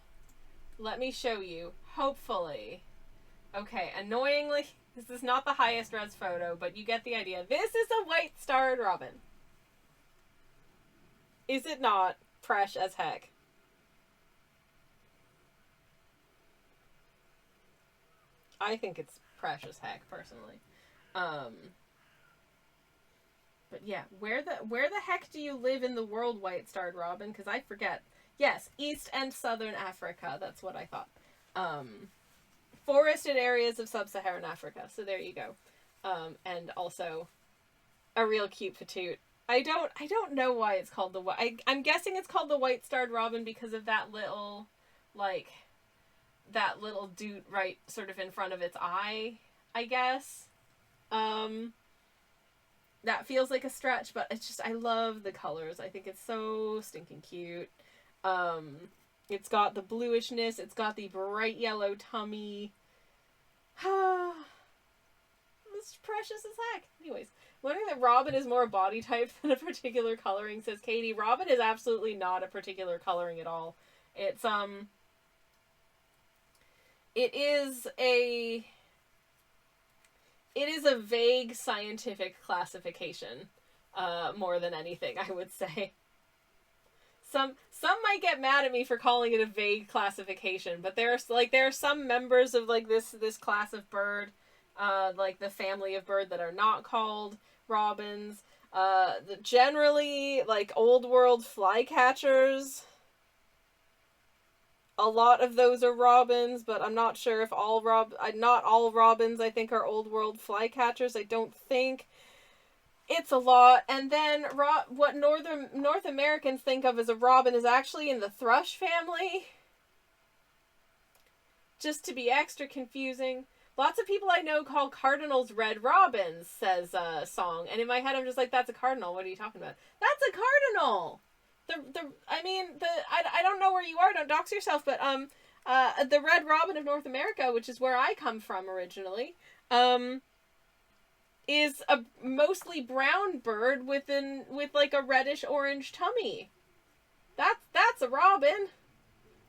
let me show you. Hopefully. Okay, annoyingly, this is not the highest res photo, but you get the idea. This is a white starred robin. Is it not fresh as heck? I think it's fresh as heck, personally. But yeah, where the heck do you live in the world, White Starred Robin? Because I forget. Yes, East and Southern Africa. That's what I thought. Forested areas of Sub-Saharan Africa. So there you go. And also a real cute patoot. I don't know why it's called the white. I'm guessing it's called the White Starred Robin because of that little, like, that little doot right sort of in front of its eye, I guess. That feels like a stretch, but it's just, I love the colors. I think it's so stinking cute. It's got the bluishness. It's got the bright yellow tummy. It's precious as heck. Anyways, learning that Robin is more a body type than a particular coloring, says Katie. Robin is absolutely not a particular coloring at all. It's, it is a vague scientific classification, more than anything, I would say. Some might get mad at me for calling it a vague classification, but there are some members of, like, this class of bird, like the family of bird, that are not called robins. Generally, like, old world flycatchers, a lot of those are robins, but I'm not sure if not all robins, I think, are old world flycatchers. I don't think. It's a lot. And then what North Americans think of as a robin is actually in the thrush family. just to be extra confusing. Lots of people I know call cardinals red robins, says a song. And in my head, I'm just like, that's a cardinal. What are you talking about? That's a cardinal! I don't know where you are, don't dox yourself, but, the red robin of North America, which is where I come from originally, is a mostly brown bird with like a reddish orange tummy. That's a robin.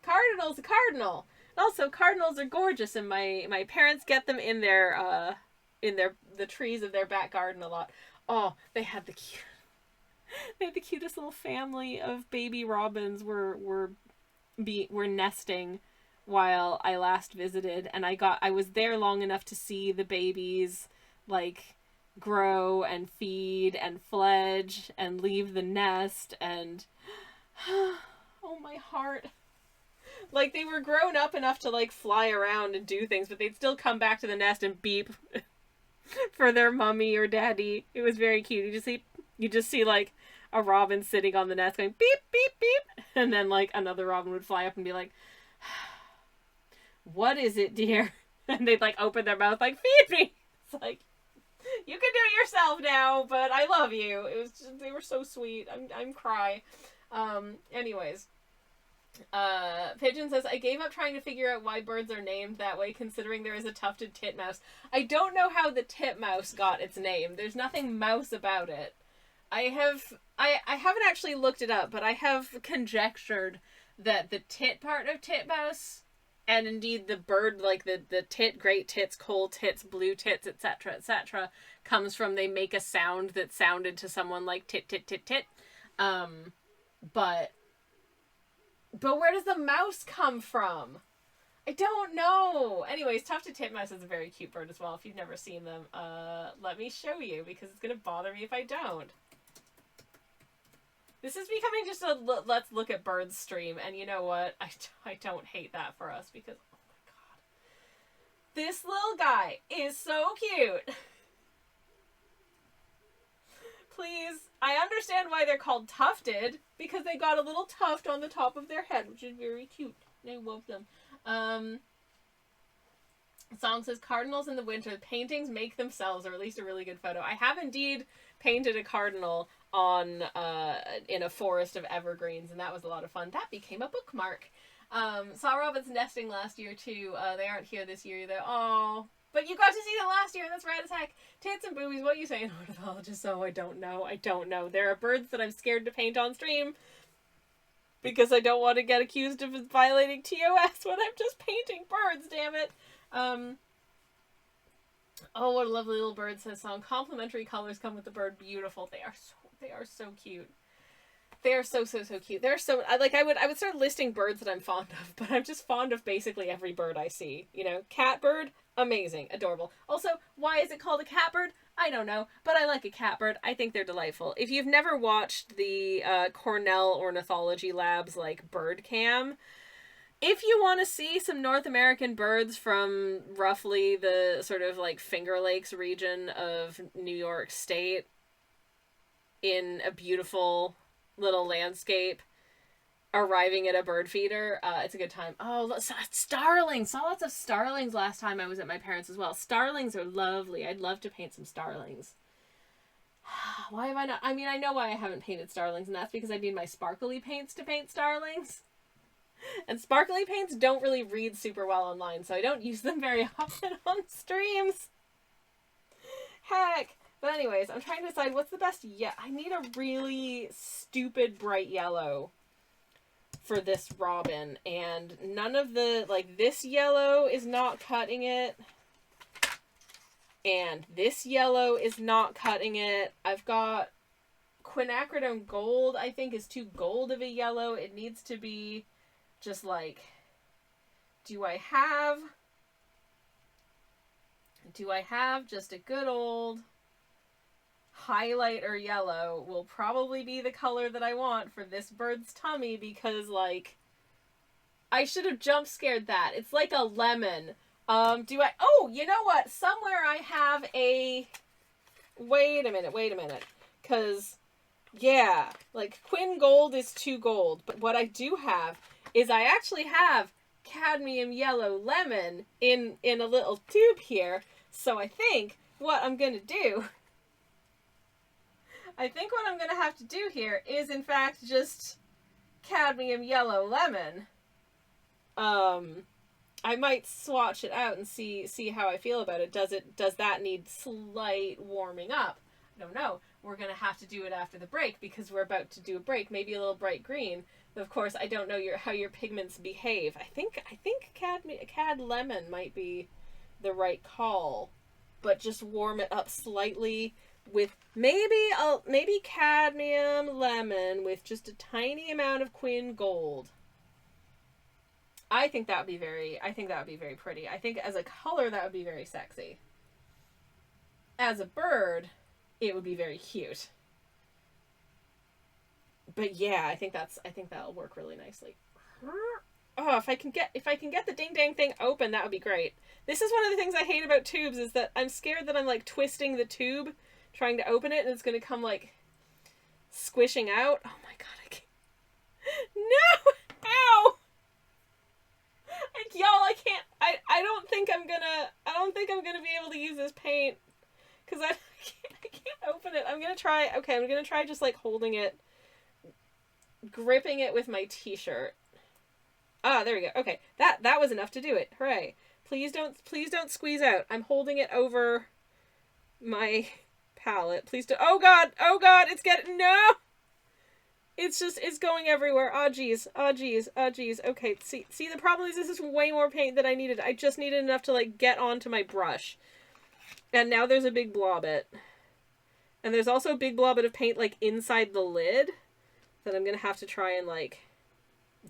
Cardinal's a cardinal. Also, cardinals are gorgeous, and my parents get them in the trees of their back garden a lot. Oh, they had the cutest little family of baby robins were nesting while I last visited, and I was there long enough to see the babies like grow and feed and fledge and leave the nest, and oh, my heart. Like, they were grown up enough to, like, fly around and do things, but they'd still come back to the nest and beep for their mommy or daddy. It was very cute. You just see, like, a robin sitting on the nest going beep, beep, beep. And then, like, another robin would fly up and be like, what is it, dear? And they'd, like, open their mouth like, feed me. It's like, you can do it yourself now, but I love you. It was just, they were so sweet. I'm cry. Anyways. Pigeon says, I gave up trying to figure out why birds are named that way, considering there is a tufted titmouse. I don't know how the titmouse got its name. There's nothing mouse about it. I haven't actually looked it up, but I have conjectured that the tit part of titmouse, and indeed the bird, like the tit, great tits, coal tits, blue tits, etc., comes from they make a sound that sounded to someone like tit, tit, tit, tit. But where does the mouse come from? I don't know. Anyways, tufted titmouse is a very cute bird as well. If you've never seen them, let me show you, because it's going to bother me if I don't. This is becoming just a let's look at birds stream, and you know what? I don't hate that for us, because, oh my god. This little guy is so cute. Please, I understand why they're called tufted, because they got a little tuft on the top of their head, which is very cute. I love them. The song says, cardinals in the winter, the paintings make themselves, or at least a really good photo. I have indeed painted a cardinal on in a forest of evergreens, and that was a lot of fun. That became a bookmark. Saw robins nesting last year too. They aren't here this year either. Oh, but you got to see them last year. That's rad as heck. Tits and boobies. What are you saying, ornithologist? Oh, I don't know. There are birds that I'm scared to paint on stream because I don't want to get accused of violating TOS when I'm just painting birds. Damn it. Oh, what a lovely little bird, says song. Complimentary colors come with the bird. Beautiful. They are so cute. They are so cute. They're so, I would start listing birds that I'm fond of, but I'm just fond of basically every bird I see. You know, catbird, amazing, adorable. Also, why is it called a catbird? I don't know, but I like a catbird. I think they're delightful. If you've never watched the Cornell Ornithology Lab's like bird cam, if you want to see some North American birds from roughly the sort of like Finger Lakes region of New York State in a beautiful little landscape arriving at a bird feeder, it's a good time. Oh, starlings! Saw lots of starlings last time I was at my parents' as well. Starlings are lovely. I'd love to paint some starlings. Why have I not? I mean, I know why I haven't painted starlings, and that's because I need my sparkly paints to paint starlings. And sparkly paints don't really read super well online, so I don't use them very often on streams. Heck. But anyways, I'm trying to decide what's the best I need a really stupid bright yellow for this robin. And none of the, like, this yellow is not cutting it. And this yellow is not cutting it. I've got quinacridone gold, I think, is too gold of a yellow. It needs to be just like, do I have just a good old highlighter yellow will probably be the color that I want for this bird's tummy, because, like, I should have jump scared that. It's like a lemon. Oh, you know what? Somewhere I have a... Wait a minute. Because, yeah, like, Quin Gold is too gold. But what I do have is I actually have cadmium yellow lemon in a little tube here. So I think what I'm going to do, have to do here is in fact just cadmium yellow lemon. I might swatch it out and see how I feel about it. Does that need slight warming up? I don't know. We're going to have to do it after the break because we're about to do a break. Maybe a little bright green. But of course, I don't know how your pigments behave. I think cad lemon might be the right call. But just warm it up slightly with maybe cadmium lemon with just a tiny amount of Quin Gold. I think that would be very pretty. I think as a color that would be very sexy. As a bird, it would be very cute. But yeah, I think that'll work really nicely. Oh, if I can get the ding dang thing open, that would be great. This is one of the things I hate about tubes is that I'm scared that I'm like twisting the tube trying to open it and it's going to come like squishing out. Oh my god, I can't. No! Ow! Y'all, I can't. I don't think I'm gonna be able to use this paint because I can't open it. I'm gonna try. Okay, I'm gonna try just like holding it, gripping it with my t-shirt. Ah, there we go. Okay, that was enough to do it. Hooray! Please don't squeeze out. I'm holding it over my palette. Please don't. Oh god! It's getting no. It's going everywhere. Oh geez. Okay, see, the problem is this is way more paint than I needed. I just needed enough to, like, get onto my brush. And now there's a big blobbit. And there's also a big blobbit of paint, like, inside the lid that I'm gonna have to try and, like,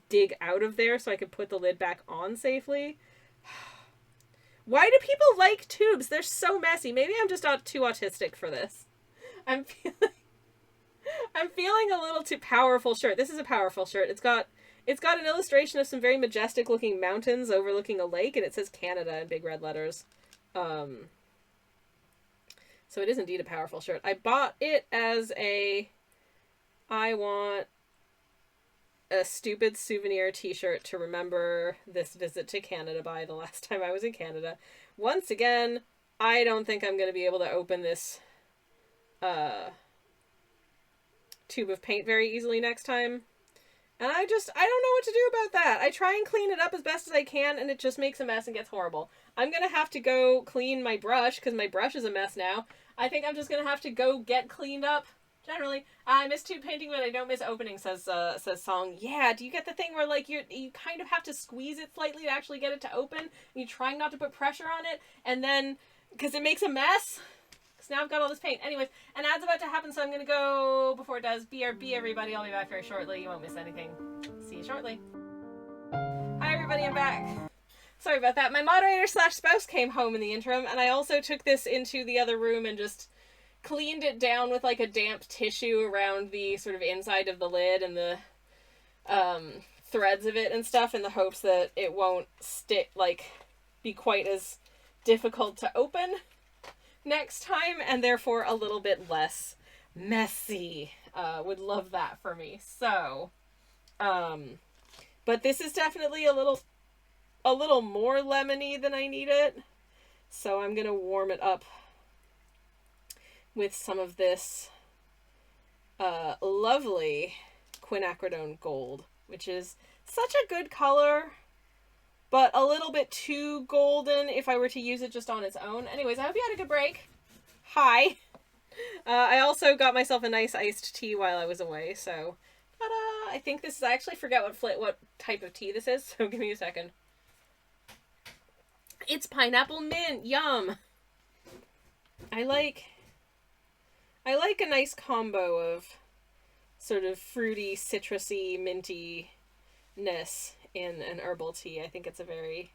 dig out of there so I can put the lid back on safely. Why do people like tubes? They're so messy. Maybe I'm just not too autistic for this. I'm feeling a little too powerful shirt. This is a powerful shirt. It's got an illustration of some very majestic looking mountains overlooking a lake, and it says Canada in big red letters. So it is indeed a powerful shirt. I bought it as I want a stupid souvenir t-shirt to remember this visit to Canada by the last time I was in Canada. Once again, I don't think I'm going to be able to open this tube of paint very easily next time. And I don't know what to do about that. I try and clean it up as best as I can, and it just makes a mess and gets horrible. I'm going to have to go clean my brush, because my brush is a mess now. I think I'm just going to have to go get cleaned up, generally. I miss tube painting, but I don't miss opening, says Song. Yeah, do you get the thing where, like, you kind of have to squeeze it slightly to actually get it to open? And you're trying not to put pressure on it, and then, because it makes a mess? Because now I've got all this paint. Anyways, an ad's about to happen, so I'm going to go before it does. BRB, everybody. I'll be back very shortly. You won't miss anything. See you shortly. Hi, everybody. I'm back. Sorry about that. My moderator/spouse came home in the interim, and I also took this into the other room and just cleaned it down with, like, a damp tissue around the sort of inside of the lid and the threads of it and stuff in the hopes that it won't be quite as difficult to open next time, and therefore a little bit less messy. Would love that for me. So, but this is definitely a little more lemony than I need it. So I'm gonna warm it up with some of this lovely quinacridone gold, which is such a good color, but a little bit too golden if I were to use it just on its own. Anyways, I hope you had a good break. Hi. I also got myself a nice iced tea while I was away, so ta-da! I think this is, I actually forget what type of tea this is, so give me a second. It's pineapple mint. Yum. I like a nice combo of sort of fruity, citrusy, minty-ness in an herbal tea. I think it's a very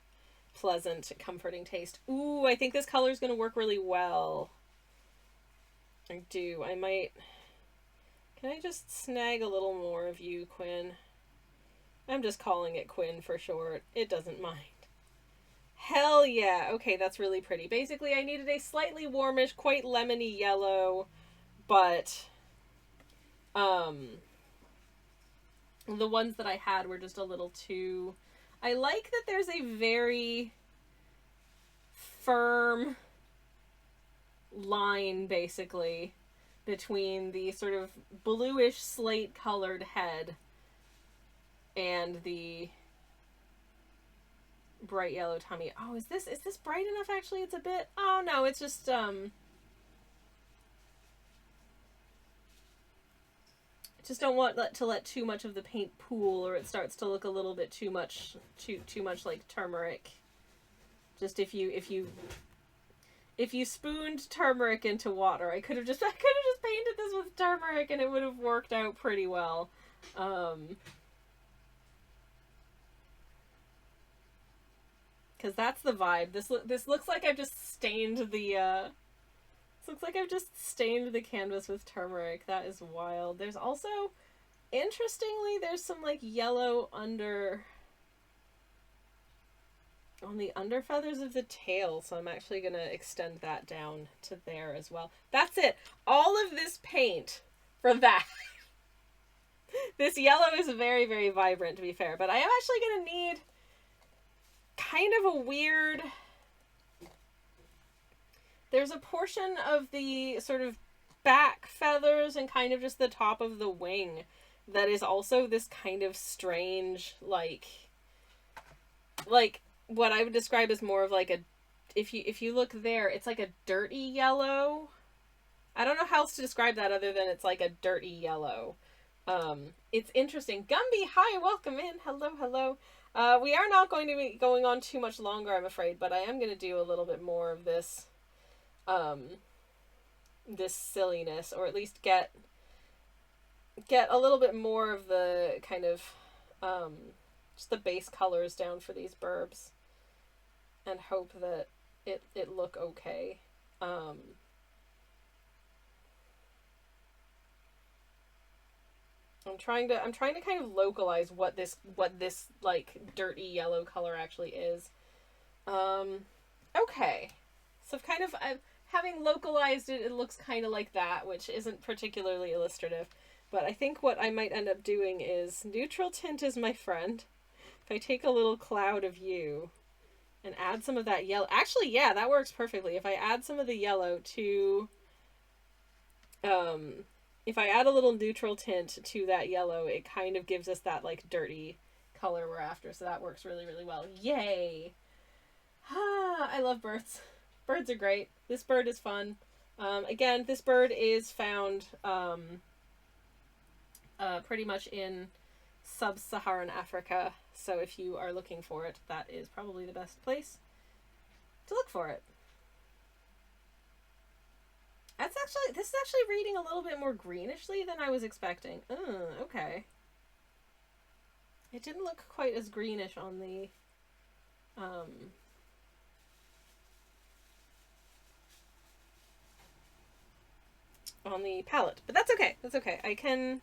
pleasant, comforting taste. Ooh, I think this color is going to work really well. I do. I might... Can I just snag a little more of you, Quinn? I'm just calling it Quinn for short. It doesn't mind. Hell yeah! Okay, that's really pretty. Basically, I needed a slightly warmish, quite lemony yellow, but the ones that I had were just a little too I like that there's a very firm line, basically, between the sort of bluish slate colored head and the bright yellow tummy. Oh, is this bright enough? Actually, it's a bit. Oh no, it's just just don't want to let too much of the paint pool, or it starts to look a little bit too much like turmeric. Just if you spooned turmeric into water, I could have just painted this with turmeric and it would have worked out pretty well. Because that's the vibe. This looks like I've just stained the this looks like I've just stained the canvas with turmeric. That is wild. There's also, interestingly, there's some like yellow on the under feathers of the tail, so I'm actually going to extend that down to there as well. That's it. All of this paint for that. This yellow is very, very vibrant, to be fair, but I am actually going to need kind of a weird... There's a portion of the sort of back feathers and kind of just the top of the wing that is also this kind of strange, like what I would describe as more of like a, if you look there, it's like a dirty yellow. I don't know how else to describe that other than it's like a dirty yellow. It's interesting. Gumby, hi, welcome in. Hello, hello. We are not going to be going on too much longer, I'm afraid, but I am going to do a little bit more of this, this silliness, or at least get a little bit more of the kind of, just the base colors down for these burbs, and hope that it look okay. I'm trying to kind of localize what this like dirty yellow color actually is. Okay. So having localized it, it looks kind of like that, which isn't particularly illustrative. But I think what I might end up doing is neutral tint is my friend. If I take a little cloud of you and add some of that yellow. Actually, yeah, that works perfectly. If I add some of the yellow to, if I add a little neutral tint to that yellow, it kind of gives us that like dirty color we're after. So that works really, really well. Yay! I love birds. Birds are great. This bird is fun. Again, this bird is found pretty much in sub-Saharan Africa. So if you are looking for it, that is probably the best place to look for it. This is actually reading a little bit more greenishly than I was expecting. Okay. It didn't look quite as greenish on the palette, but that's okay. That's okay. I can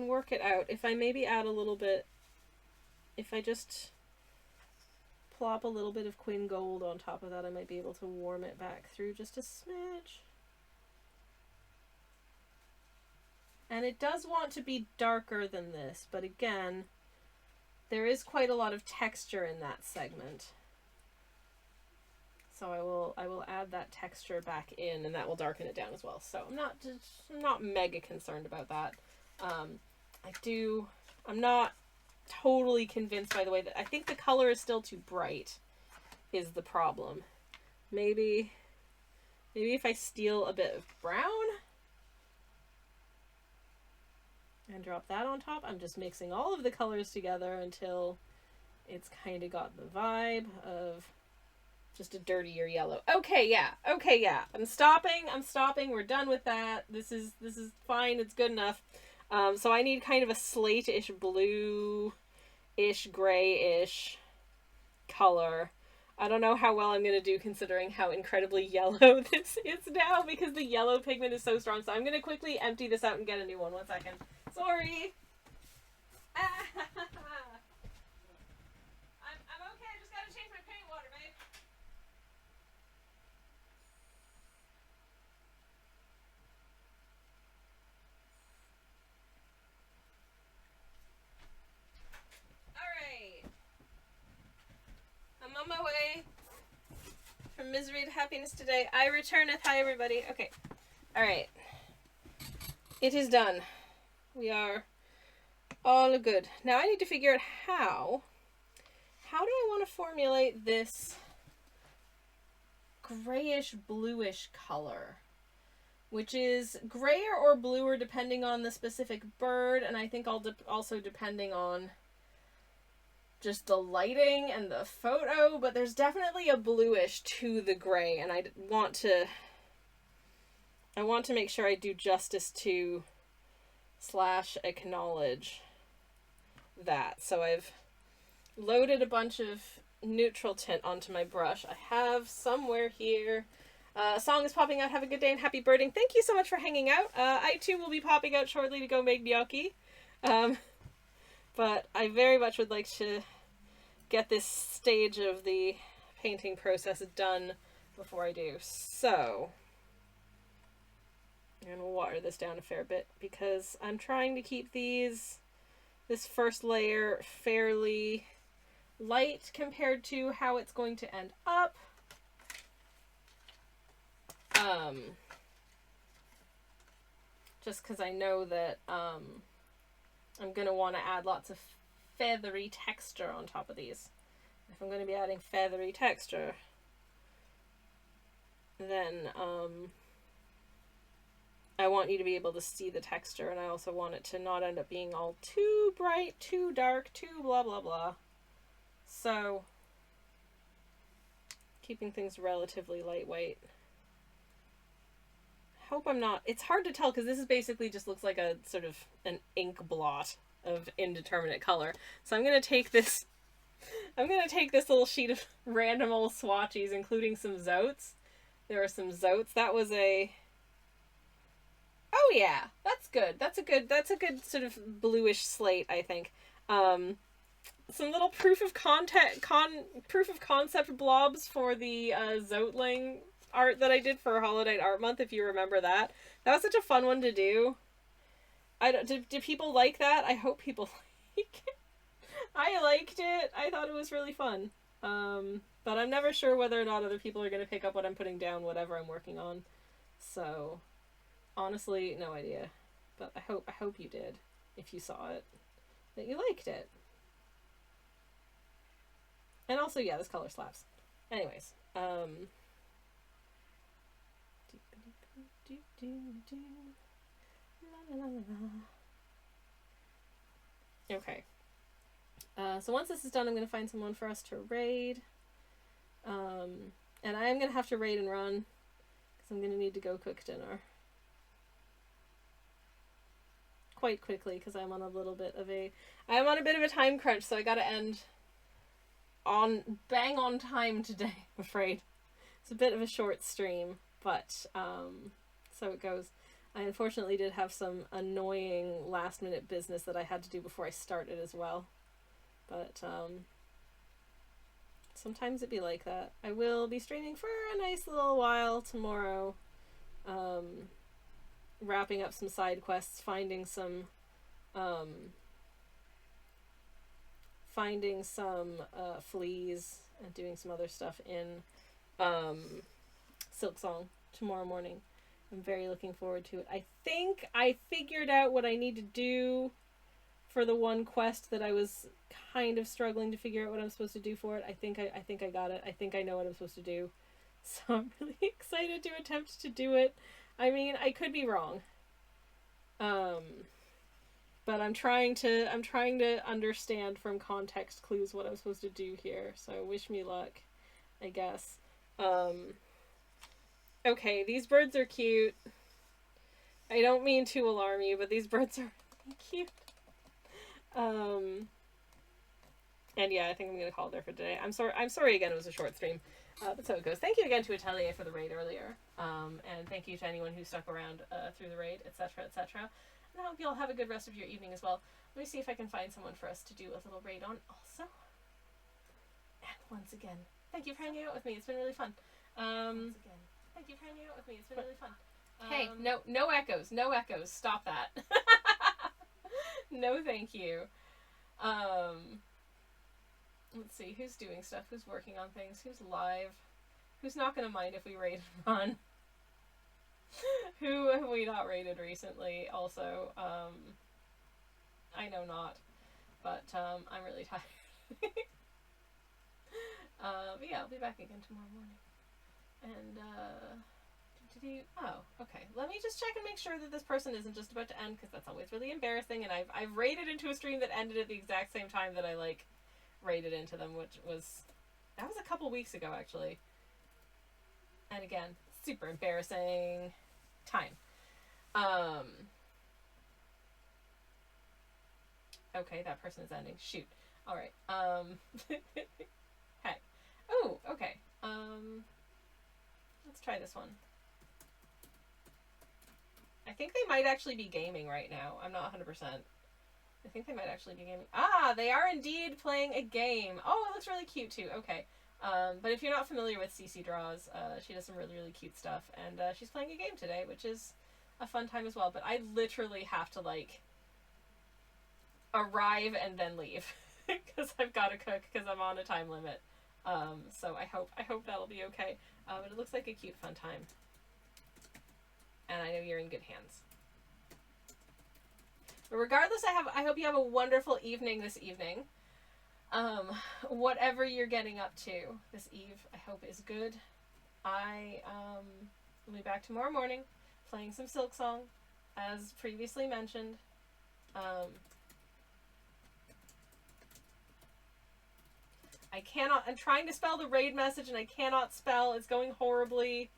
work it out. If I maybe add a little bit, if I just plop a little bit of Queen Gold on top of that, I might be able to warm it back through just a smidge. And it does want to be darker than this, but again, there is quite a lot of texture in that segment. So I will add that texture back in, and that will darken it down as well. So I'm not mega concerned about that. I'm not totally convinced by the way that I think the color is still too bright is the problem. Maybe if I steal a bit of brown and drop that on top, I'm just mixing all of the colors together until it's kind of got the vibe of just a dirtier yellow. Okay, yeah. I'm stopping. We're done with that. This is fine. It's good enough. So I need kind of a slate-ish, blue-ish, gray-ish color. I don't know how well I'm going to do considering how incredibly yellow this is now because the yellow pigment is so strong. So I'm going to quickly empty this out and get a new one. 1 second. Sorry. I'm okay. I just got to change my paint water, babe. happiness today. I returneth. Hi, everybody. Okay. All right. It is done. We are all good. Now I need to figure out how. How do I want to formulate this grayish bluish color? Which is grayer or bluer depending on the specific bird, and I think also depending on just the lighting and the photo, but there's definitely a bluish to the gray, and I want to make sure I do justice to / acknowledge that. So I've loaded a bunch of neutral tint onto my brush. I have somewhere here. A song is popping out. Have a good day and happy birding. Thank you so much for hanging out. I too will be popping out shortly to go make gnocchi. But I very much would like to get this stage of the painting process done before I do. So, I'm going to water this down a fair bit because I'm trying to keep this first layer fairly light compared to how it's going to end up. Just because I know that I'm going to want to add lots of feathery texture on top of these. If I'm going to be adding feathery texture, then I want you to be able to see the texture, and I also want it to not end up being all too bright, too dark, too blah blah blah. So, keeping things relatively lightweight. Hope I'm not... It's hard to tell because this is basically just looks like a sort of an ink blot of indeterminate color. So I'm going to take this... I'm going to take this little sheet of random old swatches, including some zoats. There are some zoats. That was a... Oh yeah, that's good. That's a good sort of bluish slate, I think. Some little proof of concept blobs for the Zoatling art that I did for Hollow Knight Art Month, if you remember that. That was such a fun one to do. Do people like that? I hope people like it. I liked it. I thought it was really fun. But I'm never sure whether or not other people are going to pick up what I'm putting down, whatever I'm working on. So, honestly, no idea. But I hope you did, if you saw it, that you liked it. And also, yeah, this color slaps. Anyways, okay. So once this is done, I'm going to find someone for us to raid. And I am going to have to raid and run, because I'm going to need to go cook dinner. Quite quickly, because I'm on a bit of a time crunch, so I gotta end bang on time today, I'm afraid. It's a bit of a short stream, but so it goes. I unfortunately did have some annoying last minute business that I had to do before I started as well. But sometimes it be like that. I will be streaming for a nice little while tomorrow. Wrapping up some side quests, finding some fleas, and doing some other stuff in Silksong tomorrow morning. I'm very looking forward to it. I think I figured out what I need to do for the one quest that I was kind of struggling to figure out what I'm supposed to do for it. I think I got it. I think I know what I'm supposed to do. So I'm really excited to attempt to do it. I mean, I could be wrong. But I'm trying to understand from context clues what I'm supposed to do here. So wish me luck, I guess. Okay, these birds are cute. I don't mean to alarm you, but these birds are really cute. And yeah, I think I'm gonna call it there for today. I'm sorry again, it was a short stream. But so it goes. Thank you again to Atelier for the raid earlier. And thank you to anyone who stuck around through the raid, etc., etc. And I hope you all have a good rest of your evening as well. Let me see if I can find someone for us to do a little raid on also. And once again, thank you for hanging out with me. It's been really fun. Once again, thank you for hanging out with me. It's been really fun. Hey, no echoes. No echoes. Stop that. No, thank you. Let's see, who's doing stuff, who's working on things, who's live. Who's not gonna mind if we raid Ron? Who have we not raided recently? Also, I know not, but I'm really tired. But yeah, I'll be back again tomorrow morning. And oh, okay. Let me just check and make sure that this person isn't just about to end, because that's always really embarrassing. And I've raided into a stream that ended at the exact same time that I like raided into them, which was a couple weeks ago actually. And again, super embarrassing time. Okay, that person is ending. Shoot. All right. Hey. Oh, okay. Let's try this one. I think they might actually be gaming right now. I'm not 100%. I think they might actually be gaming. Ah, they are indeed playing a game. Oh, it looks really cute too. Okay. But if you're not familiar with CC Draws, she does some really, really cute stuff. And she's playing a game today, which is a fun time as well. But I literally have to, like, arrive and then leave. Because I've got to cook because I'm on a time limit. So I hope that'll be okay. But it looks like a cute, fun time. And I know you're in good hands. But regardless, I hope you have a wonderful evening this evening. Whatever you're getting up to this eve, I hope is good. I will be back tomorrow morning playing some Silk Song, as previously mentioned. I'm trying to spell the raid message and I cannot spell. It's going horribly.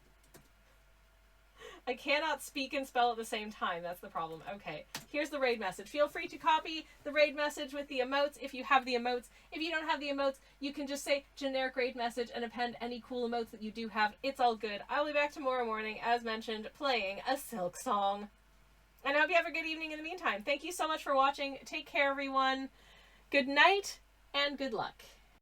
I cannot speak and spell at the same time. That's the problem. Okay, here's the raid message. Feel free to copy the raid message with the emotes if you have the emotes. If you don't have the emotes, you can just say generic raid message and append any cool emotes that you do have. It's all good. I'll be back tomorrow morning, as mentioned, playing a Silk Song. And I hope you have a good evening in the meantime. Thank you so much for watching. Take care, everyone. Good night and good luck.